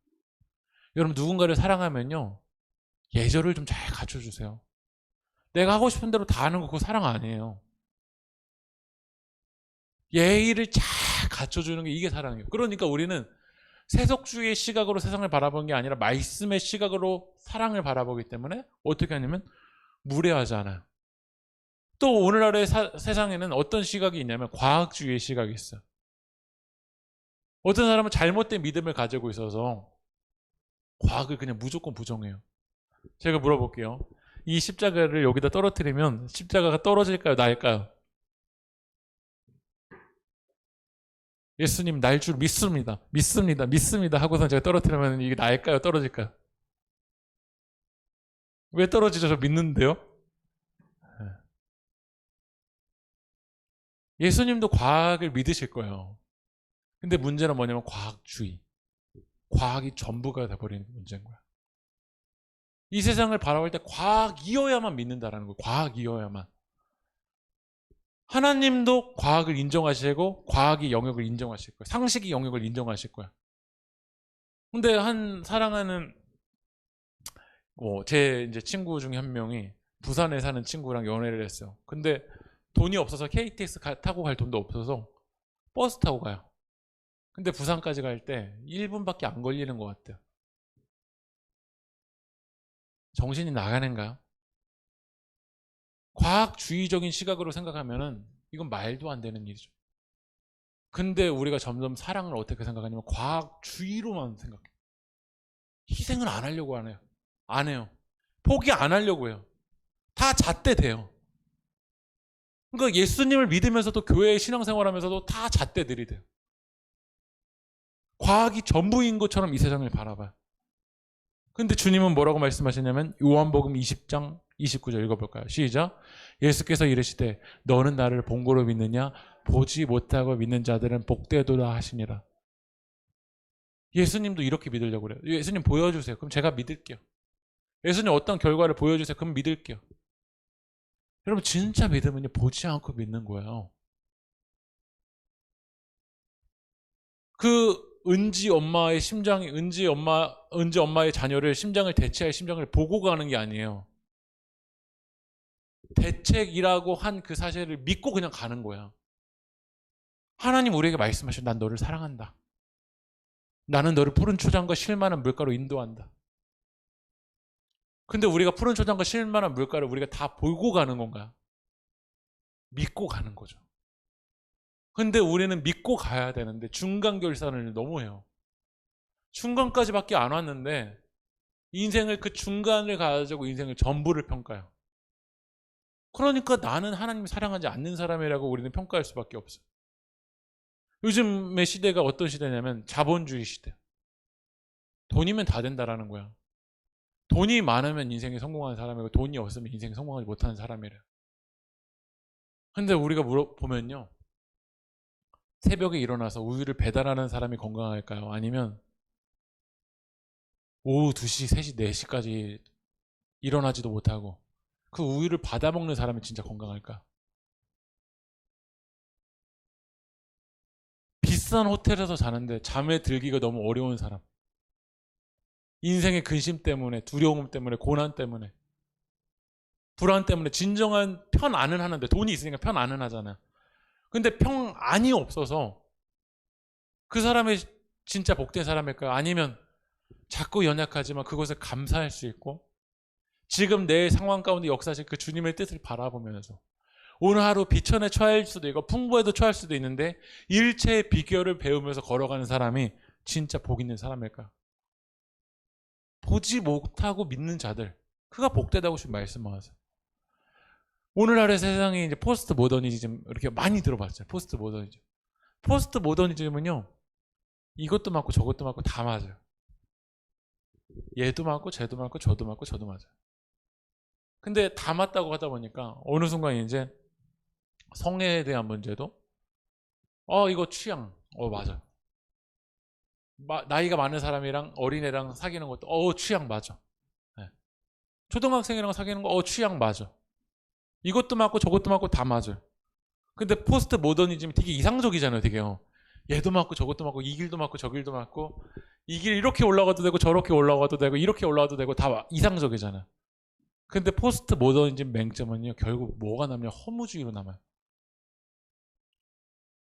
여러분 누군가를 사랑하면요, 예절을 좀 잘 갖춰주세요. 내가 하고 싶은 대로 다 하는 거 그거 사랑 아니에요. 예의를 잘 갖춰주는 게 이게 사랑이에요. 그러니까 우리는 세속주의의 시각으로 세상을 바라보는 게 아니라 말씀의 시각으로 사랑을 바라보기 때문에 어떻게 하냐면 무례하지 않아요. 또 오늘날의 세상에는 어떤 시각이 있냐면 과학주의의 시각이 있어요. 어떤 사람은 잘못된 믿음을 가지고 있어서 과학을 그냥 무조건 부정해요. 제가 물어볼게요. 이 십자가를 여기다 떨어뜨리면 십자가가 떨어질까요? 날까요? 예수님 날 줄 믿습니다. 믿습니다 하고서 제가 떨어뜨리면 이게 날까요? 떨어질까요? 왜 떨어지죠? 저 믿는데요? 예수님도 과학을 믿으실 거예요. 근데 문제는 뭐냐면 과학주의. 과학이 전부가 돼버리는 문제인 거야. 이 세상을 바라볼 때 과학이어야만 믿는다라는 거예요. 과학이어야만. 하나님도 과학을 인정하시고 과학이 영역을 인정하실 거예요. 상식이 영역을 인정하실 거예요. 근데 한 사랑하는 제 이제 친구 중에 한 명이 부산에 사는 친구랑 연애를 했어요. 근데 돈이 없어서 KTX 타고 갈 돈도 없어서 버스 타고 가요. 근데 부산까지 갈 때 1분밖에 안 걸리는 것 같아요. 정신이 나가는가요? 과학주의적인 시각으로 생각하면은 이건 말도 안 되는 일이죠. 근데 우리가 점점 사랑을 어떻게 생각하냐면 과학주의로만 생각해요. 희생을 안 하려고 하네요. 안 해요. 포기 안 하려고 해요. 다 잣대돼요. 그러니까 예수님을 믿으면서도 교회 신앙생활하면서도 다 잣대들이 돼요. 과학이 전부인 것처럼 이 세상을 바라봐요. 근데 주님은 뭐라고 말씀하시냐면 요한복음 20장 29절 읽어볼까요? 시작. 예수께서 이르시되 너는 나를 본고로 믿느냐? 보지 못하고 믿는 자들은 복되도다 하시니라. 예수님도 이렇게 믿으려고 그래요. 예수님 보여주세요. 그럼 제가 믿을게요. 예수님 어떤 결과를 보여주세요. 그럼 믿을게요. 여러분 진짜 믿으면요 보지 않고 믿는 거예요. 그 은지 엄마의 심장이 은지 엄마의 자녀를 심장을 대체할 심장을 보고 가는 게 아니에요. 대책이라고 한 그 사실을 믿고 그냥 가는 거야. 하나님 우리에게 말씀하셔. 난 너를 사랑한다. 나는 너를 푸른 초장과 실만한 물가로 인도한다. 근데 우리가 푸른 초장과 실만한 물가를 우리가 다 보고 가는 건가요? 믿고 가는 거죠. 근데 우리는 믿고 가야 되는데 중간 결산을 너무 해요. 중간까지밖에 안 왔는데 인생을 그 중간을 가지고 인생을 전부를 평가해요. 그러니까 나는 하나님을 사랑하지 않는 사람이라고 우리는 평가할 수밖에 없어요. 요즘의 시대가 어떤 시대냐면 자본주의 시대. 돈이면 다 된다라는 거야. 돈이 많으면 인생에 성공하는 사람이고 돈이 없으면 인생에 성공하지 못하는 사람이래요. 근데 우리가 물어보면요. 새벽에 일어나서 우유를 배달하는 사람이 건강할까요? 아니면 오후 2시, 3시, 4시까지 일어나지도 못하고 그 우유를 받아먹는 사람이 진짜 건강할까요? 비싼 호텔에서 자는데 잠에 들기가 너무 어려운 사람. 인생의 근심 때문에, 두려움 때문에, 고난 때문에, 불안 때문에 진정한 편안은 하는데 돈이 있으니까 편안은 하잖아요. 근데 평안이 없어서 그 사람이 진짜 복된 사람일까요? 아니면 자꾸 연약하지만 그것을 감사할 수 있고 지금 내 상황 가운데 역사하실 그 주님의 뜻을 바라보면서 오늘 하루 비천에 처할 수도 있고 풍부에도 처할 수도 있는데 일체의 비결을 배우면서 걸어가는 사람이 진짜 복 있는 사람일까요? 보지 못하고 믿는 자들, 그가 복되다고 지금 말씀하세요. 오늘날의 세상에 이제 포스트 모더니즘 이렇게 많이 들어봤어요. 포스트 모더니즘. 포스트 모더니즘은요, 이것도 맞고 저것도 맞고 다 맞아요. 얘도 맞고 쟤도 맞고 저도 맞고 저도 맞아요. 근데 다 맞다고 하다 보니까 어느 순간 이제 성애에 대한 문제도 이거 취향 맞아. 나이가 많은 사람이랑 어린애랑 사귀는 것도 취향 맞아. 네. 초등학생이랑 사귀는 거 취향 맞아. 이것도 맞고 저것도 맞고 다 맞아요. 근데 포스트 모더니즘이 되게 이상적이잖아요. 되게요. 얘도 맞고 저것도 맞고 이 길도 맞고 저 길도 맞고 이 길 이렇게 올라가도 되고 저렇게 올라가도 되고 이렇게 올라가도 되고 다 이상적이잖아요. 근데 포스트 모더니즘 맹점은요. 결국 뭐가 남냐? 허무주의로 남아요.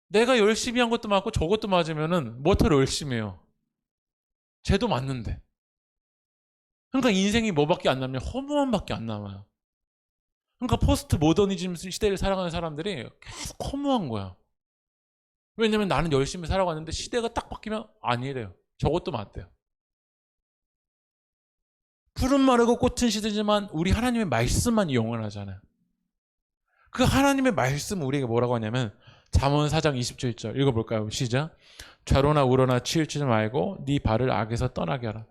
내가 열심히 한 것도 맞고 저것도 맞으면은 뭐 더 열심히 해요. 쟤도 맞는데. 그러니까 인생이 뭐밖에 안 남냐? 허무함밖에 안 남아요. 그러니까 포스트 모더니즘 시대를 살아가는 사람들이 계속 허무한 거야. 왜냐면 나는 열심히 살아갔는데 시대가 딱 바뀌면 아니래요. 저것도 맞대요. 푸른 마르고 꽃은 시대지만 우리 하나님의 말씀만 영원하잖아요. 그 하나님의 말씀 우리에게 뭐라고 하냐면 잠언 4장 27절 읽어볼까요? 시작. 좌로나 우로나 치우치지 말고 네 발을 악에서 떠나게 하라.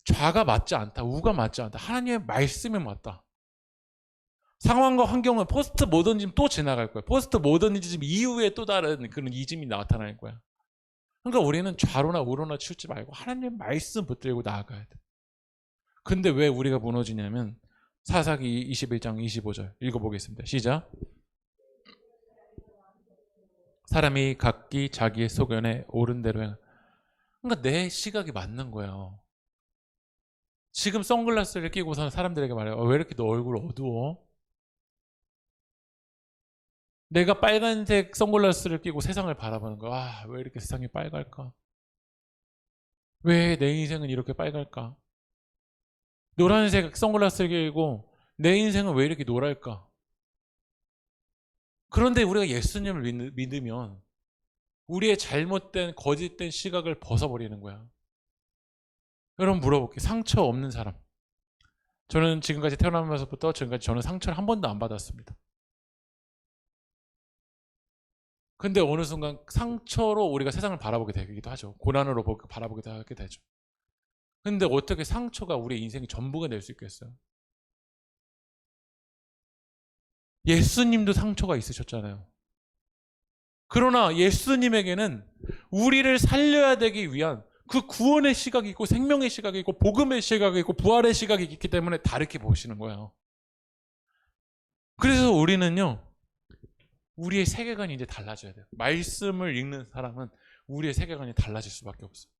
좌가 맞지 않다. 우가 맞지 않다. 하나님의 말씀이 맞다. 상황과 환경은 포스트 모더니즘 또 지나갈 거예요. 포스트 모더니즘 이후에 또 다른 그런 이즘이 나타날 거야. 그러니까 우리는 좌로나 우로나 치우치 말고 하나님의 말씀 붙들고 나아가야 돼. 근데 왜 우리가 무너지냐면 사사기 21장 25절 읽어보겠습니다. 시작. 사람이 각기 자기의 소견에 옳은 대로 그러니까 내 시각이 맞는 거예요. 지금 선글라스를 끼고서는 사람들에게 말해요. 왜 이렇게 너 얼굴 어두워? 내가 빨간색 선글라스를 끼고 세상을 바라보는 거야. 아, 왜 이렇게 세상이 빨갈까? 왜 내 인생은 이렇게 빨갈까? 노란색 선글라스를 끼고 내 인생은 왜 이렇게 노랄까? 그런데 우리가 예수님을 믿으면 우리의 잘못된 거짓된 시각을 벗어버리는 거야. 여러분 물어볼게요. 상처 없는 사람. 저는 지금까지 태어나면서부터 지금까지 저는 상처를 한 번도 안 받았습니다. 근데 어느 순간 상처로 우리가 세상을 바라보게 되기도 하죠. 고난으로 바라보게 하게 되죠. 근데 어떻게 상처가 우리 인생의 전부가 될 수 있겠어요? 예수님도 상처가 있으셨잖아요. 그러나 예수님에게는 우리를 살려야 되기 위한 그 구원의 시각이 있고 생명의 시각이 있고 복음의 시각이 있고 부활의 시각이 있기 때문에 다르게 보시는 거예요. 그래서 우리는요, 우리의 세계관이 이제 달라져야 돼요. 말씀을 읽는 사람은 우리의 세계관이 달라질 수밖에 없어요.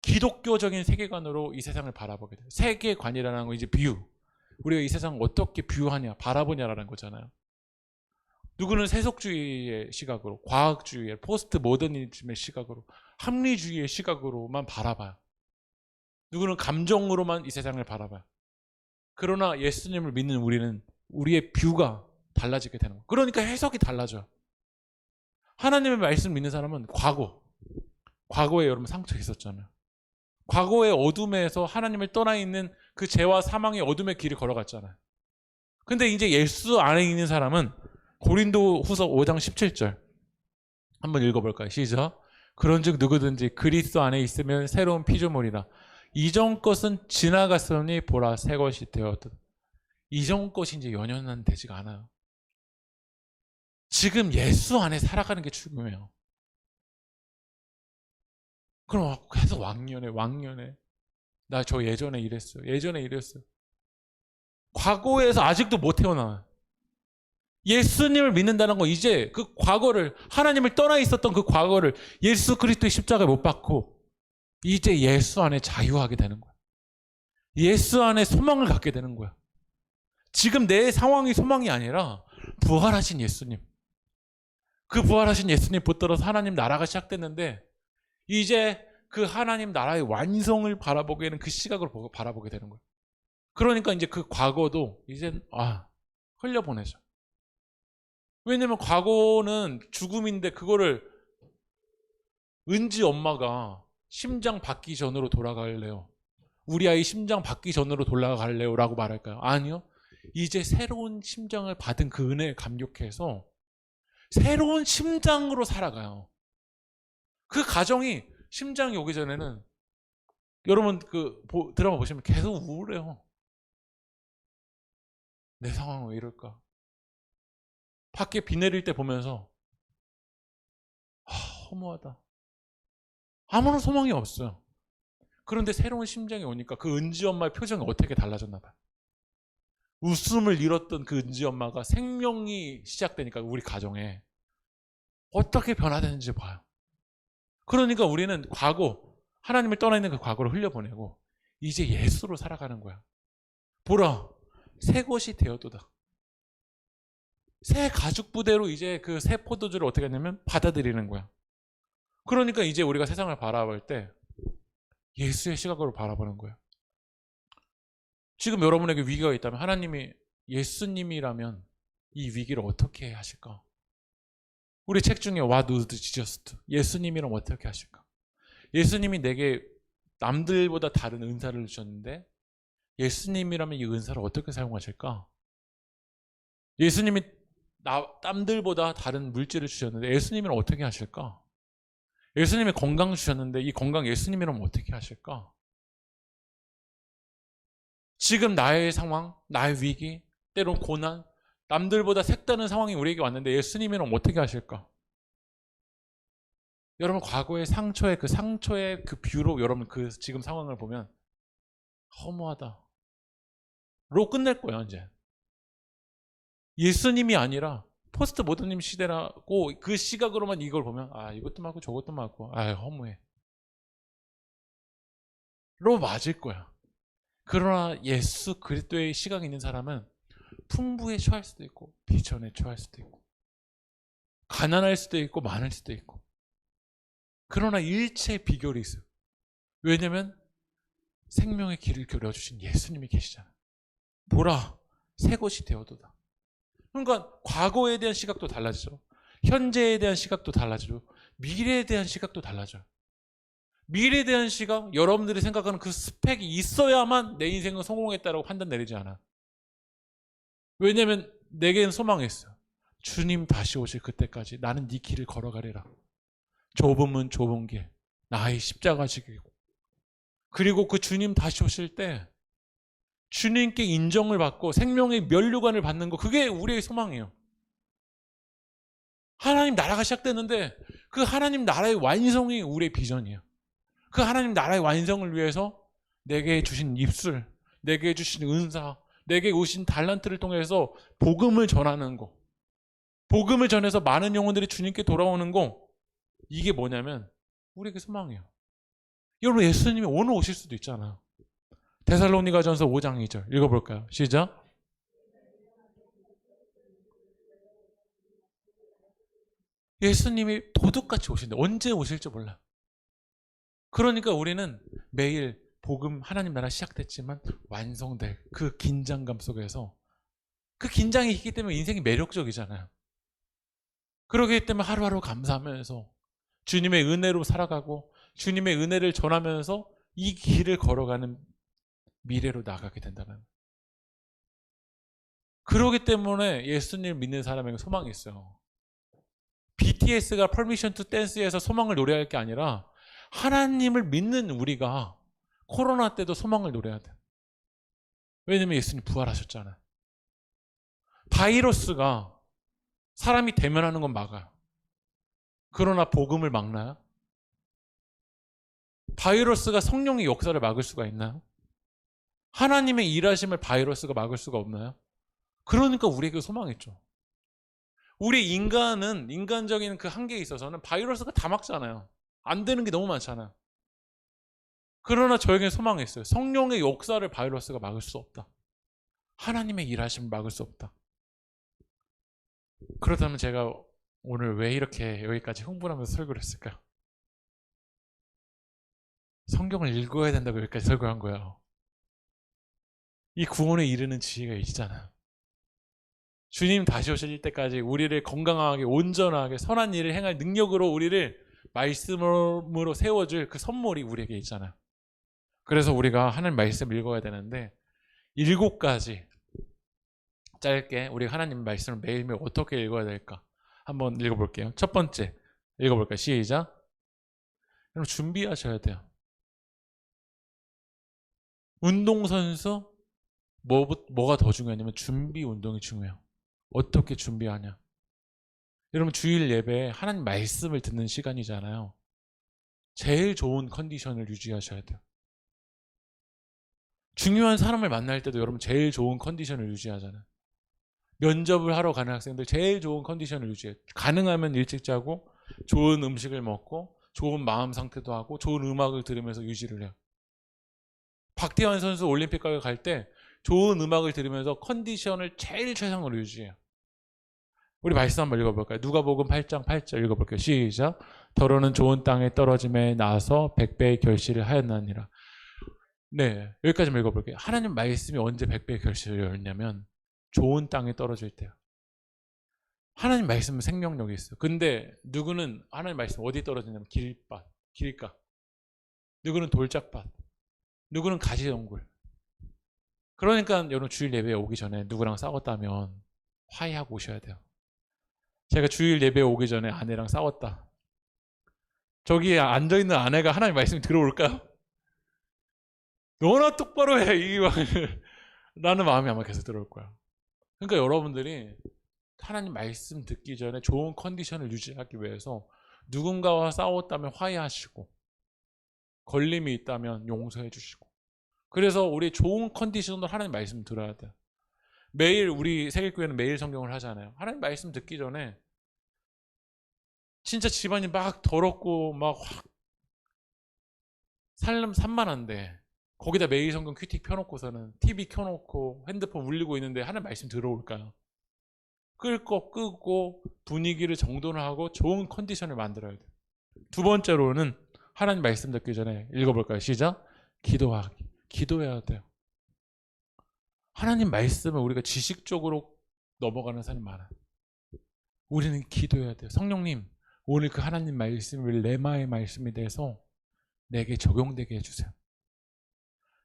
기독교적인 세계관으로 이 세상을 바라보게 돼요. 세계관이라는 건 이제 비유. 우리가 이 세상을 어떻게 비유하냐, 바라보냐라는 거잖아요. 누구는 세속주의의 시각으로, 과학주의의, 포스트 모더니즘의 시각으로, 합리주의의 시각으로만 바라봐요. 누구는 감정으로만 이 세상을 바라봐요. 그러나 예수님을 믿는 우리는 우리의 뷰가 달라지게 되는 거예요. 그러니까 해석이 달라져요. 하나님의 말씀 믿는 사람은 과거에 여러분 상처 있었잖아요. 과거의 어둠에서 하나님을 떠나 있는 그 죄와 사망의 어둠의 길을 걸어갔잖아요. 근데 이제 예수 안에 있는 사람은 고린도후서 5장 17절 한번 읽어볼까요? 시작. 그런즉 누구든지 그리스도 안에 있으면 새로운 피조물이라. 이전 것은 지나갔으니 보라 새 것이 되었다. 이전 것이 이제 연연한 되지가 않아요. 지금 예수 안에 살아가는 게 중요해요. 그럼 계속 왕년에 나 저 예전에 이랬어요. 과거에서 아직도 못 태어나요. 예수님을 믿는다는 건 이제 그 과거를, 하나님을 떠나 있었던 그 과거를 예수 그리스도의 십자가에 못 박고 이제 예수 안에 자유하게 되는 거야. 예수 안에 소망을 갖게 되는 거야. 지금 내 상황이 소망이 아니라 부활하신 예수님, 그 부활하신 예수님 붙들어서 하나님 나라가 시작됐는데 이제 그 하나님 나라의 완성을 바라보기에는 그 시각으로 바라보게 되는 거예요. 그러니까 이제 그 과거도 이제 흘려보내죠. 왜냐면 과거는 죽음인데 그거를 은지 엄마가 심장 받기 전으로 돌아갈래요? 우리 아이 심장 받기 전으로 돌아갈래요? 라고 말할까요? 아니요. 이제 새로운 심장을 받은 그 은혜에 감격해서 새로운 심장으로 살아가요. 그 가정이 심장이 오기 전에는 여러분 그 드라마 보시면 계속 우울해요. 내 상황은 왜 이럴까? 밖에 비 내릴 때 보면서 허무하다. 아무런 소망이 없어요. 그런데 새로운 심장이 오니까 그 은지 엄마의 표정이 어떻게 달라졌나 봐요. 웃음을 잃었던 그 은지 엄마가 생명이 시작되니까 우리 가정에 어떻게 변화되는지 봐요. 그러니까 우리는 하나님을 떠나 있는 그 과거를 흘려보내고 이제 예수로 살아가는 거야. 보라, 새 것이 되었도다. 새 가죽 부대로 이제 그 새 포도주를 어떻게 하냐면 받아들이는 거야. 그러니까 이제 우리가 세상을 바라볼 때 예수의 시각으로 바라보는 거야. 지금 여러분에게 위기가 있다면 하나님이 예수님이라면 이 위기를 어떻게 하실까? 우리 책 중에 What would Jesus do? 예수님이라면 어떻게 하실까? 예수님이 내게 남들보다 다른 은사를 주셨는데 예수님이라면 이 은사를 어떻게 사용하실까? 예수님이 남들보다 다른 물질을 주셨는데 예수님은 어떻게 하실까? 예수님이 건강 주셨는데 이 건강 예수님이라면 어떻게 하실까? 지금 나의 상황, 나의 위기, 때론 고난, 남들보다 색다른 상황이 우리에게 왔는데 예수님이라면 어떻게 하실까? 여러분 과거의 상처의 그 뷰로 여러분 그 지금 상황을 보면 허무하다. 로 끝낼 거예요 이제. 예수님이 아니라 포스트 모더니즘 시대라고 그 시각으로만 이걸 보면 이것도 맞고 저것도 맞고 허무해 로 맞을 거야. 그러나 예수 그리스도의 시각이 있는 사람은 풍부에 처할 수도 있고 비천에 처할 수도 있고 가난할 수도 있고 많을 수도 있고, 그러나 일체의 비결이 있어요. 왜냐하면 생명의 길을 겨려주신 예수님이 계시잖아요. 보라 새 것이 되어도다. 그러니까 과거에 대한 시각도 달라지죠. 현재에 대한 시각도 달라지고 미래에 대한 시각도 달라져요. 미래에 대한 시각, 여러분들이 생각하는 그 스펙이 있어야만 내 인생은 성공했다라고 판단 내리지 않아. 왜냐하면 내게는 소망이 있어요. 주님 다시 오실 그때까지 나는 네 길을 걸어가리라. 좁은 문 좁은 길, 나의 십자가 지기고, 그리고 그 주님 다시 오실 때 주님께 인정을 받고 생명의 면류관을 받는 거, 그게 우리의 소망이에요. 하나님 나라가 시작됐는데 그 하나님 나라의 완성이 우리의 비전이에요. 그 하나님 나라의 완성을 위해서 내게 주신 입술, 내게 주신 은사, 내게 오신 달란트를 통해서 복음을 전하는 거, 복음을 전해서 많은 영혼들이 주님께 돌아오는 거, 이게 뭐냐면 우리에게 소망이에요. 여러분 예수님이 오늘 오실 수도 있잖아요. 데살로니가전서 5장 2절 읽어볼까요? 시작. 예수님이 도둑같이 오신다. 언제 오실지 몰라. 그러니까 우리는 매일 복음 하나님 나라 시작됐지만 완성될 그 긴장감 속에서, 그 긴장이 있기 때문에 인생이 매력적이잖아요. 그러기 때문에 하루하루 감사하면서 주님의 은혜로 살아가고 주님의 은혜를 전하면서 이 길을 걸어가는 미래로 나가게 된다는. 그러기 때문에 예수님을 믿는 사람에게 소망이 있어요. BTS가 Permission to Dance에서 소망을 노래할 게 아니라 하나님을 믿는 우리가 코로나 때도 소망을 노래해야 돼. 왜냐면 예수님 부활하셨잖아요. 바이러스가 사람이 대면하는 건 막아요. 그러나 복음을 막나요? 바이러스가 성령의 역사를 막을 수가 있나요? 하나님의 일하심을 바이러스가 막을 수가 없나요? 그러니까 우리에게 소망이 있죠. 우리 인간은 인간적인 그 한계에 있어서는 바이러스가 다 막잖아요. 안 되는 게 너무 많잖아요. 그러나 저에게는 소망이 있어요. 성령의 역사를 바이러스가 막을 수 없다. 하나님의 일하심을 막을 수 없다. 그렇다면 제가 오늘 왜 이렇게 여기까지 흥분하면서 설교를 했을까요? 성경을 읽어야 된다고 여기까지 설교한 거예요. 이 구원에 이르는 지혜가 있잖아요. 주님 다시 오실 때까지 우리를 건강하게 온전하게 선한 일을 행할 능력으로 우리를 말씀으로 세워줄 그 선물이 우리에게 있잖아요. 그래서 우리가 하나님 말씀을 읽어야 되는데 7가지 짧게 우리 하나님 말씀을 매일매일 어떻게 읽어야 될까 한번 읽어볼게요. 첫 번째 읽어볼까요? 시작. 여러분 준비하셔야 돼요. 운동선수 뭐가 더 중요하냐면 준비 운동이 중요해요. 어떻게 준비하냐. 여러분 주일 예배에 하나님 말씀을 듣는 시간이잖아요. 제일 좋은 컨디션을 유지하셔야 돼요. 중요한 사람을 만날 때도 여러분 제일 좋은 컨디션을 유지하잖아요. 면접을 하러 가는 학생들 제일 좋은 컨디션을 유지해요. 가능하면 일찍 자고 좋은 음식을 먹고 좋은 마음 상태도 하고 좋은 음악을 들으면서 유지를 해요. 박태환 선수 올림픽과에 갈 때 좋은 음악을 들으면서 컨디션을 제일 최상으로 유지해요. 우리 말씀 한번 읽어볼까요? 누가복음 8장 8절 읽어볼게요. 시작. 더러는 좋은 땅에 떨어짐에 나서 100배의 결실을 하였나니라. 네, 여기까지만 읽어볼게요. 하나님 말씀이 언제 100배의 결실을 열냐면 좋은 땅에 떨어질 때요. 하나님 말씀은 생명력이 있어요. 근데 누구는 하나님 말씀 어디에 떨어지냐면 길밭, 길가. 누구는 돌짝밭, 누구는 가시덩굴. 그러니까 여러분 주일 예배에 오기 전에 누구랑 싸웠다면 화해하고 오셔야 돼요. 제가 주일 예배에 오기 전에 아내랑 싸웠다. 저기 앉아있는 아내가 하나님 말씀 들어올까요? 너나 똑바로 해! 라는 마음이 아마 계속 들어올 거야. 그러니까 여러분들이 하나님 말씀 듣기 전에 좋은 컨디션을 유지하기 위해서 누군가와 싸웠다면 화해하시고 걸림이 있다면 용서해 주시고, 그래서 우리 좋은 컨디션으로 하나님 말씀 들어야 돼요. 매일 우리 세계교회는 매일 성경을 하잖아요. 하나님 말씀 듣기 전에 진짜 집안이 막 더럽고 막 산만한데 거기다 매일 성경 큐티 펴놓고서는 TV 켜놓고 핸드폰 울리고 있는데 하나님 말씀 들어올까요? 끌 거 끄고 분위기를 정돈하고 좋은 컨디션을 만들어야 돼요. 두 번째로는 하나님 말씀 듣기 전에 읽어볼까요? 시작. 기도해야 돼요. 하나님 말씀을 우리가 지식적으로 넘어가는 사람이 많아요. 우리는 기도해야 돼요. 성령님, 오늘 그 하나님 말씀을 레마의 말씀이 돼서 내게 적용되게 해주세요.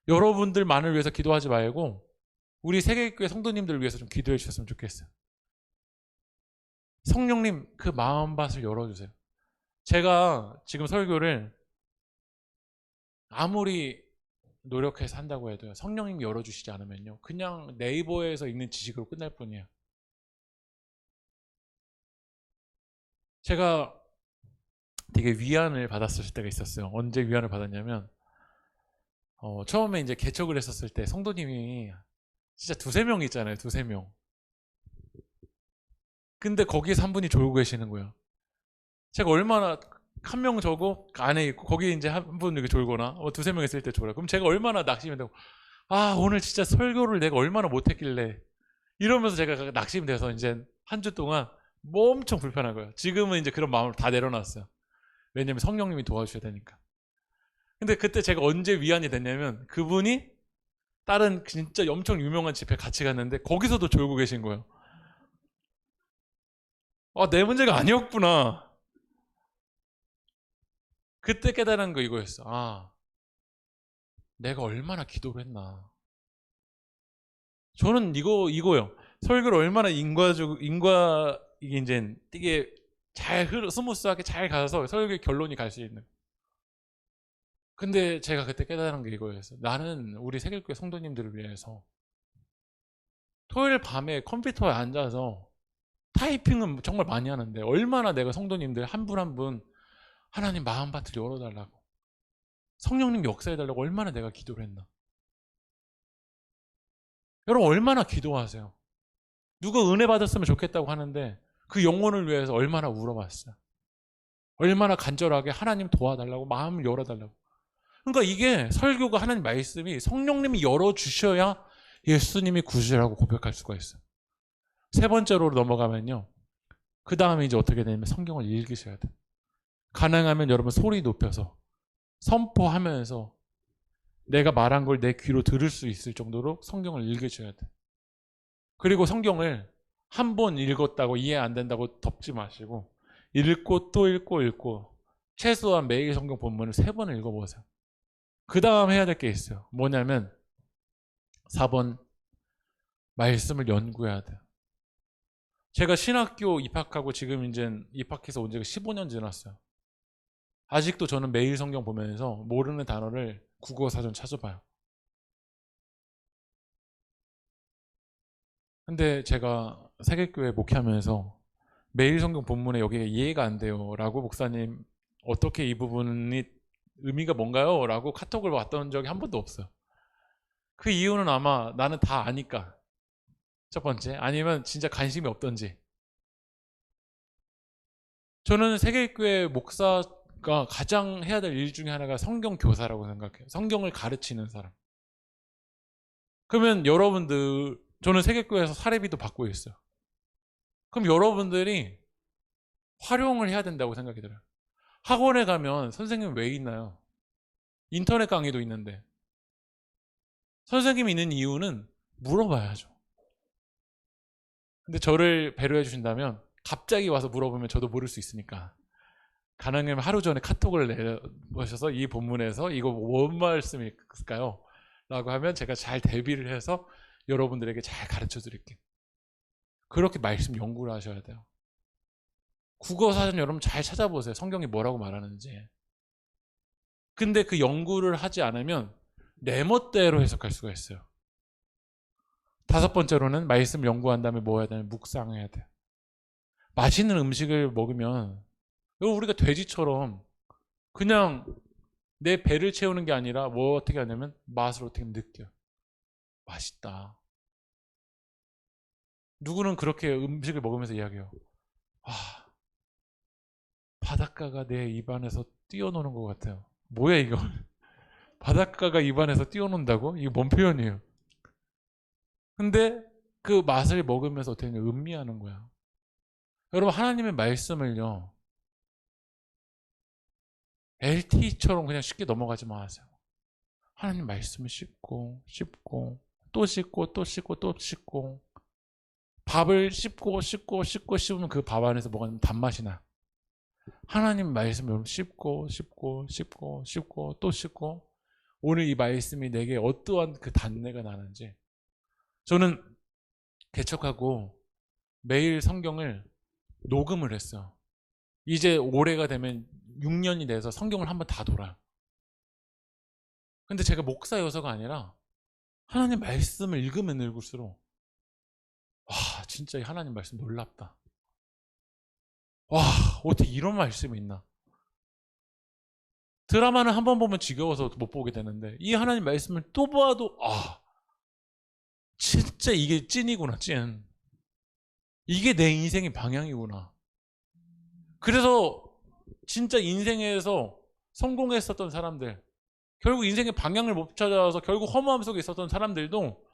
여러분들만을 위해서 기도하지 말고 우리 세계교회 성도님들을 위해서 좀 기도해 주셨으면 좋겠어요. 성령님, 그 마음밭을 열어주세요. 제가 지금 설교를 아무리 노력해서 한다고 해도요, 성령님이 열어주시지 않으면요, 그냥 네이버에서 있는 지식으로 끝날 뿐이에요. 제가 되게 위안을 받았을 때가 있었어요. 언제 위안을 받았냐면 처음에 이제 개척을 했었을 때 성도님이 진짜 두세 명 있잖아요. 두세 명. 근데 거기에서 한 분이 졸고 계시는 거예요. 제가 얼마나 한 명 저고 안에 있고 거기에 이제 한 분 이렇게 졸거나 두세 명 있을 때 졸아요. 그럼 제가 얼마나 낙심이 되고 오늘 진짜 설교를 내가 얼마나 못했길래 이러면서 제가 낙심이 돼서 이제 한 주 동안 뭐 엄청 불편한 거예요. 지금은 이제 그런 마음을 다 내려놨어요. 왜냐면 성령님이 도와주셔야 되니까. 근데 그때 제가 언제 위안이 됐냐면 그분이 다른 진짜 엄청 유명한 집회 같이 갔는데 거기서도 졸고 계신 거예요. 내 문제가 아니었구나. 그때 깨달은 거 이거였어. 내가 얼마나 기도를 했나. 저는 이거요. 설교를 얼마나 이게 잘 스무스하게 잘 가서 설교의 결론이 갈 수 있는. 근데 제가 그때 깨달은 게 이거였어요. 나는 우리 세계교회 성도님들을 위해서 토요일 밤에 컴퓨터에 앉아서 타이핑은 정말 많이 하는데 얼마나 내가 성도님들 한 분 한 분 하나님 마음밭을 열어달라고 성령님 역사해달라고 얼마나 내가 기도를 했나. 여러분 얼마나 기도하세요. 누가 은혜 받았으면 좋겠다고 하는데 그 영혼을 위해서 얼마나 울어봤어요. 얼마나 간절하게 하나님 도와달라고 마음을 열어달라고. 그러니까 이게 설교가 하나님 말씀이 성령님이 열어주셔야 예수님이 구주라고 고백할 수가 있어요. 세 번째로 넘어가면요, 그 다음에 이제 어떻게 되냐면 성경을 읽으셔야 돼요. 가능하면 여러분 소리 높여서 선포하면서 내가 말한 걸 내 귀로 들을 수 있을 정도로 성경을 읽으셔야 돼요. 그리고 성경을 한 번 읽었다고 이해 안 된다고 덮지 마시고 읽고 또 읽고 최소한 매일 성경 본문을 3번을 읽어보세요. 그 다음 해야 될 게 있어요. 뭐냐면 4번 말씀을 연구해야 돼요. 제가 신학교 입학하고 지금 이제 입학해서 온 지가 15년 지났어요. 아직도 저는 매일 성경 보면서 모르는 단어를 국어사전 찾아봐요. 근데 제가 세계교회 목회하면서 매일 성경 본문에 여기가 이해가 안 돼요 라고 목사님 어떻게 이 부분이 의미가 뭔가요? 라고 카톡을 왔던 적이 한 번도 없어요. 그 이유는 아마 나는 다 아니까, 첫 번째. 아니면 진짜 관심이 없던지. 저는 세계교회 목사가 가장 해야 될 일 중에 하나가 성경 교사라고 생각해요. 성경을 가르치는 사람. 그러면 여러분들, 저는 세계교회에서 사례비도 받고 있어요. 그럼 여러분들이 활용을 해야 된다고 생각이 들어요. 학원에 가면 선생님 왜 있나요? 인터넷 강의도 있는데. 선생님이 있는 이유는 물어봐야죠. 근데 저를 배려해 주신다면 갑자기 와서 물어보면 저도 모를 수 있으니까 가능하면 하루 전에 카톡을 내보셔서 이 본문에서 이거 뭔 말씀일까요? 라고 하면 제가 잘 대비를 해서 여러분들에게 잘 가르쳐 드릴게요. 그렇게 말씀 연구를 하셔야 돼요. 국어사전 여러분 잘 찾아보세요. 성경이 뭐라고 말하는지. 근데 그 연구를 하지 않으면 내 멋대로 해석할 수가 있어요. 5번째로는 말씀 연구한 다음에 뭐 해야 되냐면 묵상해야 돼요. 맛있는 음식을 먹으면 우리가 돼지처럼 그냥 내 배를 채우는 게 아니라 뭐 어떻게 하냐면 맛을 어떻게 느껴요. 맛있다. 누구는 그렇게 음식을 먹으면서 이야기해요. 아, 바닷가가 내 입안에서 뛰어노는 것 같아요. 뭐야 이거? 바닷가가 입안에서 뛰어논다고? 이게 뭔 표현이에요? 근데 그 맛을 먹으면서 어떻게 하냐, 음미하는 거야. 여러분, 하나님의 말씀을요, LTE처럼 그냥 쉽게 넘어가지 마세요. 하나님 말씀을 씹고 씹고 또 씹고 또 씹고 또 씹고, 밥을 씹고 씹고 씹고 씹으면 그 밥 안에서 뭐가 단맛이 나. 하나님 말씀을 씹고 씹고 씹고 씹고 또 씹고, 오늘 이 말씀이 내게 어떠한 그 단내가 나는지. 저는 개척하고 매일 성경을 녹음을 했어요. 이제 올해가 되면 6년이 돼서 성경을 한번 다 돌아요. 근데 제가 목사여서가 아니라 하나님 말씀을 읽으면 읽을수록, 와, 진짜 이 하나님 말씀 놀랍다. 와, 어떻게 이런 말씀이 있나. 드라마는 한 번 보면 지겨워서 못 보게 되는데, 이 하나님 말씀을 또 봐도, 아, 진짜 이게 찐이구나, 찐. 이게 내 인생의 방향이구나. 그래서 진짜 인생에서 성공했었던 사람들, 결국 인생의 방향을 못 찾아서 결국 허무함 속에 있었던 사람들도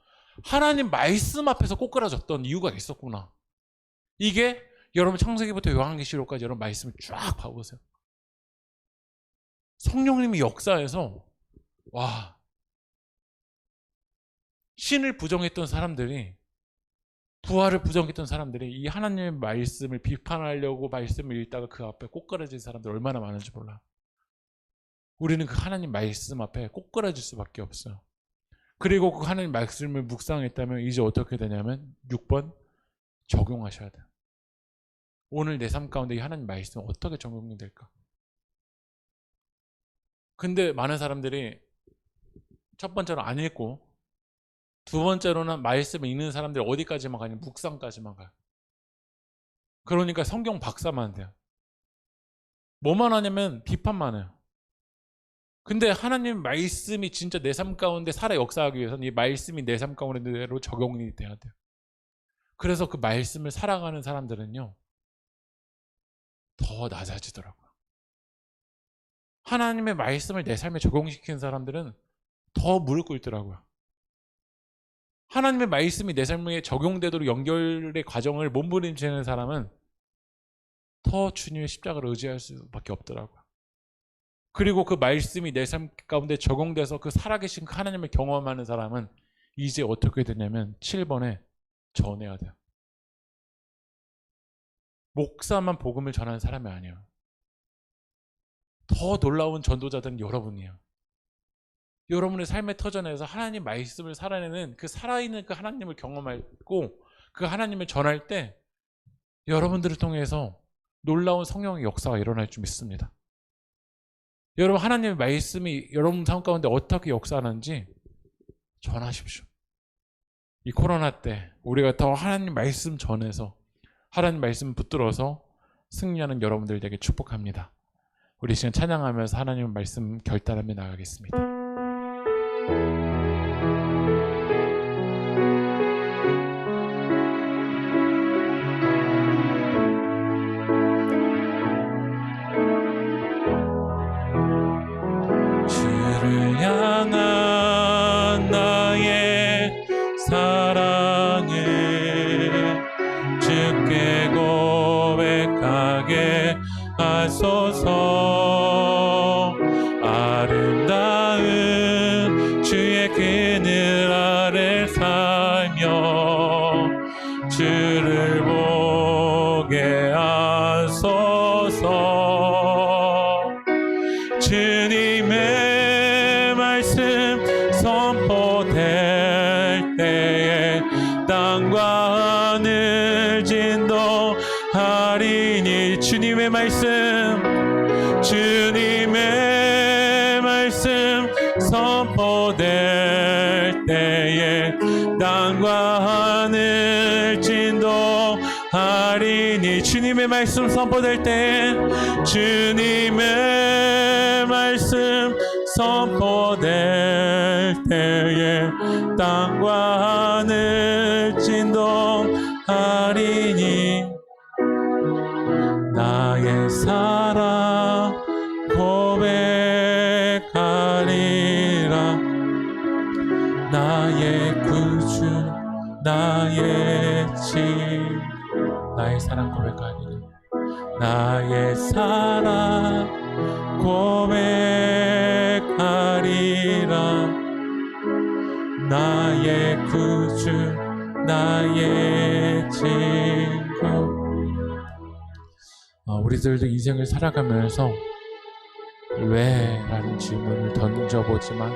하나님 말씀 앞에서 꼬꾸라졌던 이유가 있었구나. 이게 여러분 창세기부터 요한계시록까지 여러분 말씀을 쫙 봐보세요. 성령님이 역사해서, 와, 신을 부정했던 사람들이, 부활을 부정했던 사람들이 이 하나님의 말씀을 비판하려고 말씀을 읽다가 그 앞에 꼬꾸라진 사람들 얼마나 많은지 몰라. 우리는 그 하나님 말씀 앞에 꼬꾸라질 수밖에 없어요. 그리고 그 하나님 말씀을 묵상했다면 이제 어떻게 되냐면 6번, 적용하셔야 돼요. 오늘 내 삶 가운데 이 하나님 말씀 어떻게 적용이 될까? 근데 많은 사람들이 첫 번째로 안 읽고, 두 번째로는 말씀을 읽는 사람들이 어디까지만 가냐, 묵상까지만 가요. 그러니까 성경 박사만 돼요. 뭐만 하냐면 비판만 해요. 근데 하나님 말씀이 진짜 내 삶 가운데 살아 역사하기 위해서는 이 말씀이 내 삶 가운데로 적용이 돼야 돼요. 그래서 그 말씀을 살아가는 사람들은요, 더 낮아지더라고요. 하나님의 말씀을 내 삶에 적용시키는 사람들은 더 무릎 꿇더라고요. 하나님의 말씀이 내 삶에 적용되도록 연결의 과정을 몸부림치는 사람은 더 주님의 십자가를 의지할 수밖에 없더라고요. 그리고 그 말씀이 내 삶 가운데 적용돼서 그 살아계신 그 하나님을 경험하는 사람은 이제 어떻게 되냐면 7번에 전해야 돼요. 목사만 복음을 전하는 사람이 아니에요. 더 놀라운 전도자들은 여러분이에요. 여러분의 삶의 터전에서 하나님 말씀을 살아내는 그 살아있는 그 하나님을 경험하고 그 하나님을 전할 때 여러분들을 통해서 놀라운 성령의 역사가 일어날 줄 믿습니다. 여러분, 하나님의 말씀이 여러분 삶 가운데 어떻게 역사하는지 전하십시오. 이 코로나 때 우리가 더 하나님 말씀 전해서 하나님 말씀 붙들어서 승리하는 여러분들 되게 축복합니다. 우리 시간 찬양하면서 하나님의 말씀 결단하며 나가겠습니다. 주를 향한 나의 사랑을 주께 고백하게 하소서. 아름다운 주의 그늘 아래 살며 주를 보게 하소서. 주님의 말씀 선포될 때에 땅과 하늘 진동하리니. 주님의 말씀 선포될 때에 땅과 하늘 진동하리니. 주님의 말씀 선포될 때, 주님의 말씀 선포될 때에 땅과 하늘 진동하리니. 고백하리니 나의 사랑 고백하리라 나의 구주 나의 친 나의 사랑 고백하리라 나의 사랑 고백하리라 나의 구주 나의 친구. 우리들도 인생을 살아가면서 왜? 라는 질문을 던져보지만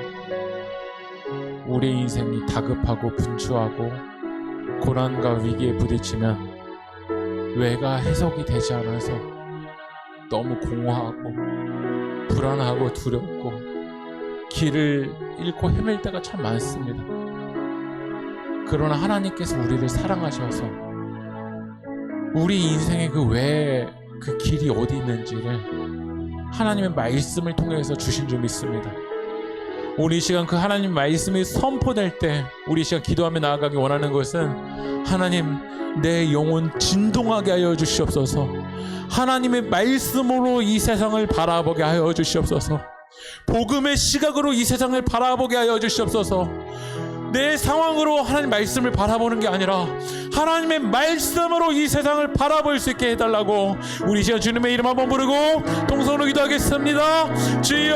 우리 인생이 다급하고 분주하고 고난과 위기에 부딪히면 왜가 해석이 되지 않아서 너무 공허하고 불안하고 두렵고 길을 잃고 헤맬 때가 참 많습니다. 그러나 하나님께서 우리를 사랑하셔서 우리 인생의 그 왜, 그 길이 어디 있는지를 하나님의 말씀을 통해서 주신 줄 믿습니다. 오늘 이 시간 그 하나님 말씀이 선포될 때 우리 이 시간 기도하며 나아가기 원하는 것은 하나님 내 영혼 진동하게 하여 주시옵소서. 하나님의 말씀으로 이 세상을 바라보게 하여 주시옵소서. 복음의 시각으로 이 세상을 바라보게 하여 주시옵소서. 내 상황으로 하나님 말씀을 바라보는 게 아니라 하나님의 말씀으로 이 세상을 바라볼 수 있게 해달라고 우리 시간 주님의 이름 한번 부르고 동성으로 기도하겠습니다. 주여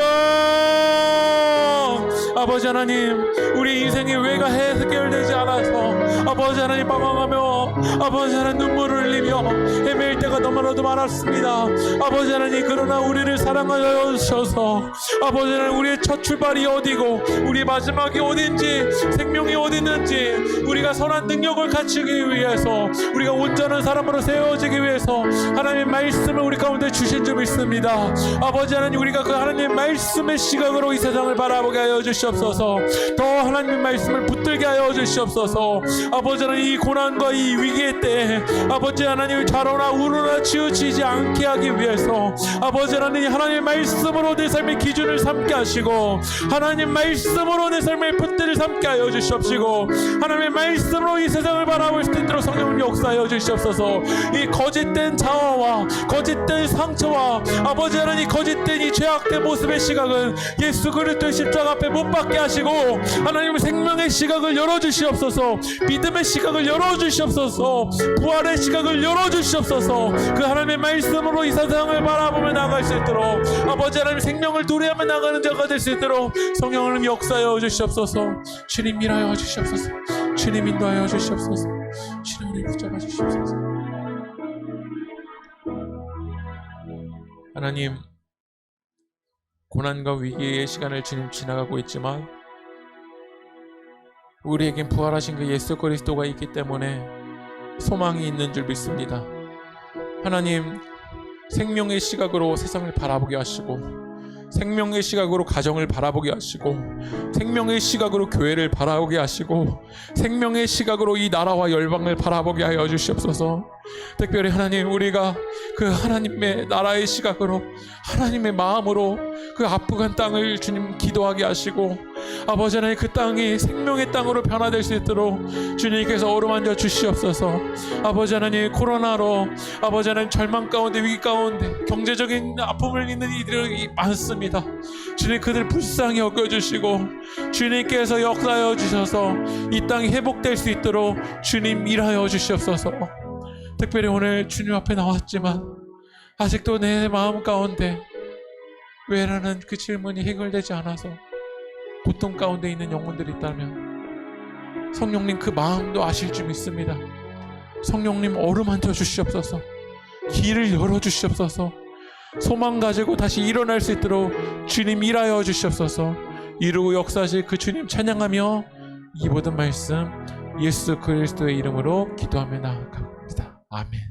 아버지 하나님 우리 인생의 왜가 해결되지 않아서 아버지 하나님 방황하며 아버지 하나님 눈물을 흘리며 헤맬 때가 너무나도 많았습니다. 아버지 하나님 그러나 우리를 사랑하여 주셔서 아버지 하나님 우리의 첫 출발이 어디고 우리 마지막이 어딘지 생명이 어디 있는지 우리가 선한 능력을 갖추기 위해서 우리가 온전한 사람으로 세워지기 위해서 하나님의 말씀을 우리 가운데 주신 줄 믿습니다. 아버지 하나님 우리가 그 하나님의 말씀의 시각으로 이 세상을 바라보게 하여 주시옵소서. 더 하나님의 말씀을 붙들게 하여 주시옵소서. 아버지 하나님 이 고난과 이 위기의 때에 아버지 하나님 좌로나 우로나 치우치지 않게 하기 위해서 아버지 하나님 하나님의 말씀으로 내 삶의 기준을 삼게 하시고 하나님 말씀으로 내 삶의 풋대를 삼게 하여 주시옵시고 하나님의 말씀으로 이 세상을 바라볼 수 있도록 성령님 역사하여 주시옵소서. 이 거짓된 자아와 거짓된 상처와 아버지 하나님 거짓된 이 죄악된 모습의 시각은 예수 그리스도의 십자가 앞에 못 박게 하시고 하나님 생명의 시각을 열어주시옵소서. 믿음의 시각을 열어주시옵소서. 부활의 시각을 열어주시옵소서. 그 하나님의 말씀으로 이 세상을 바라보며 나갈 수 있도록 아버지 하나님 생명을 노래하며 나가는 자가 될 수 있도록 성령님 역사하여 주시옵소서. 주님 일하여 주시옵소서. 주님 인도하여 주시옵소서. 주님 우리 붙잡아 주시옵소서. 하나님 고난과 위기의 시간을 주님 지나가고 있지만 우리에겐 부활하신 그 예수 그리스도가 있기 때문에 소망이 있는 줄 믿습니다. 하나님 생명의 시각으로 세상을 바라보게 하시고 생명의 시각으로 가정을 바라보게 하시고 생명의 시각으로 교회를 바라보게 하시고 생명의 시각으로 이 나라와 열방을 바라보게 하여 주시옵소서. 특별히 하나님 우리가 그 하나님의 나라의 시각으로 하나님의 마음으로 그 아프간 땅을 주님 기도하게 하시고 아버지 하나님 그 땅이 생명의 땅으로 변화될 수 있도록 주님께서 어루만져 주시옵소서. 아버지 하나님 코로나로 아버지 하나님 절망 가운데 위기 가운데 경제적인 아픔을 입는 이들이 많습니다. 주님 그들 불쌍히 여겨주시고 주님께서 역사하여 주셔서 이 땅이 회복될 수 있도록 주님 일하여 주시옵소서. 특별히 오늘 주님 앞에 나왔지만 아직도 내 마음 가운데 왜라는 그 질문이 해결되지 않아서 고통 가운데 있는 영혼들이 있다면 성령님 그 마음도 아실 줄 믿습니다. 성령님 어루만져 주시옵소서. 길을 열어주시옵소서. 소망 가지고 다시 일어날 수 있도록 주님 일하여 주시옵소서. 이루고 역사하실 그 주님 찬양하며 이 모든 말씀 예수 그리스도의 이름으로 기도하며 나아갑니다. 아멘.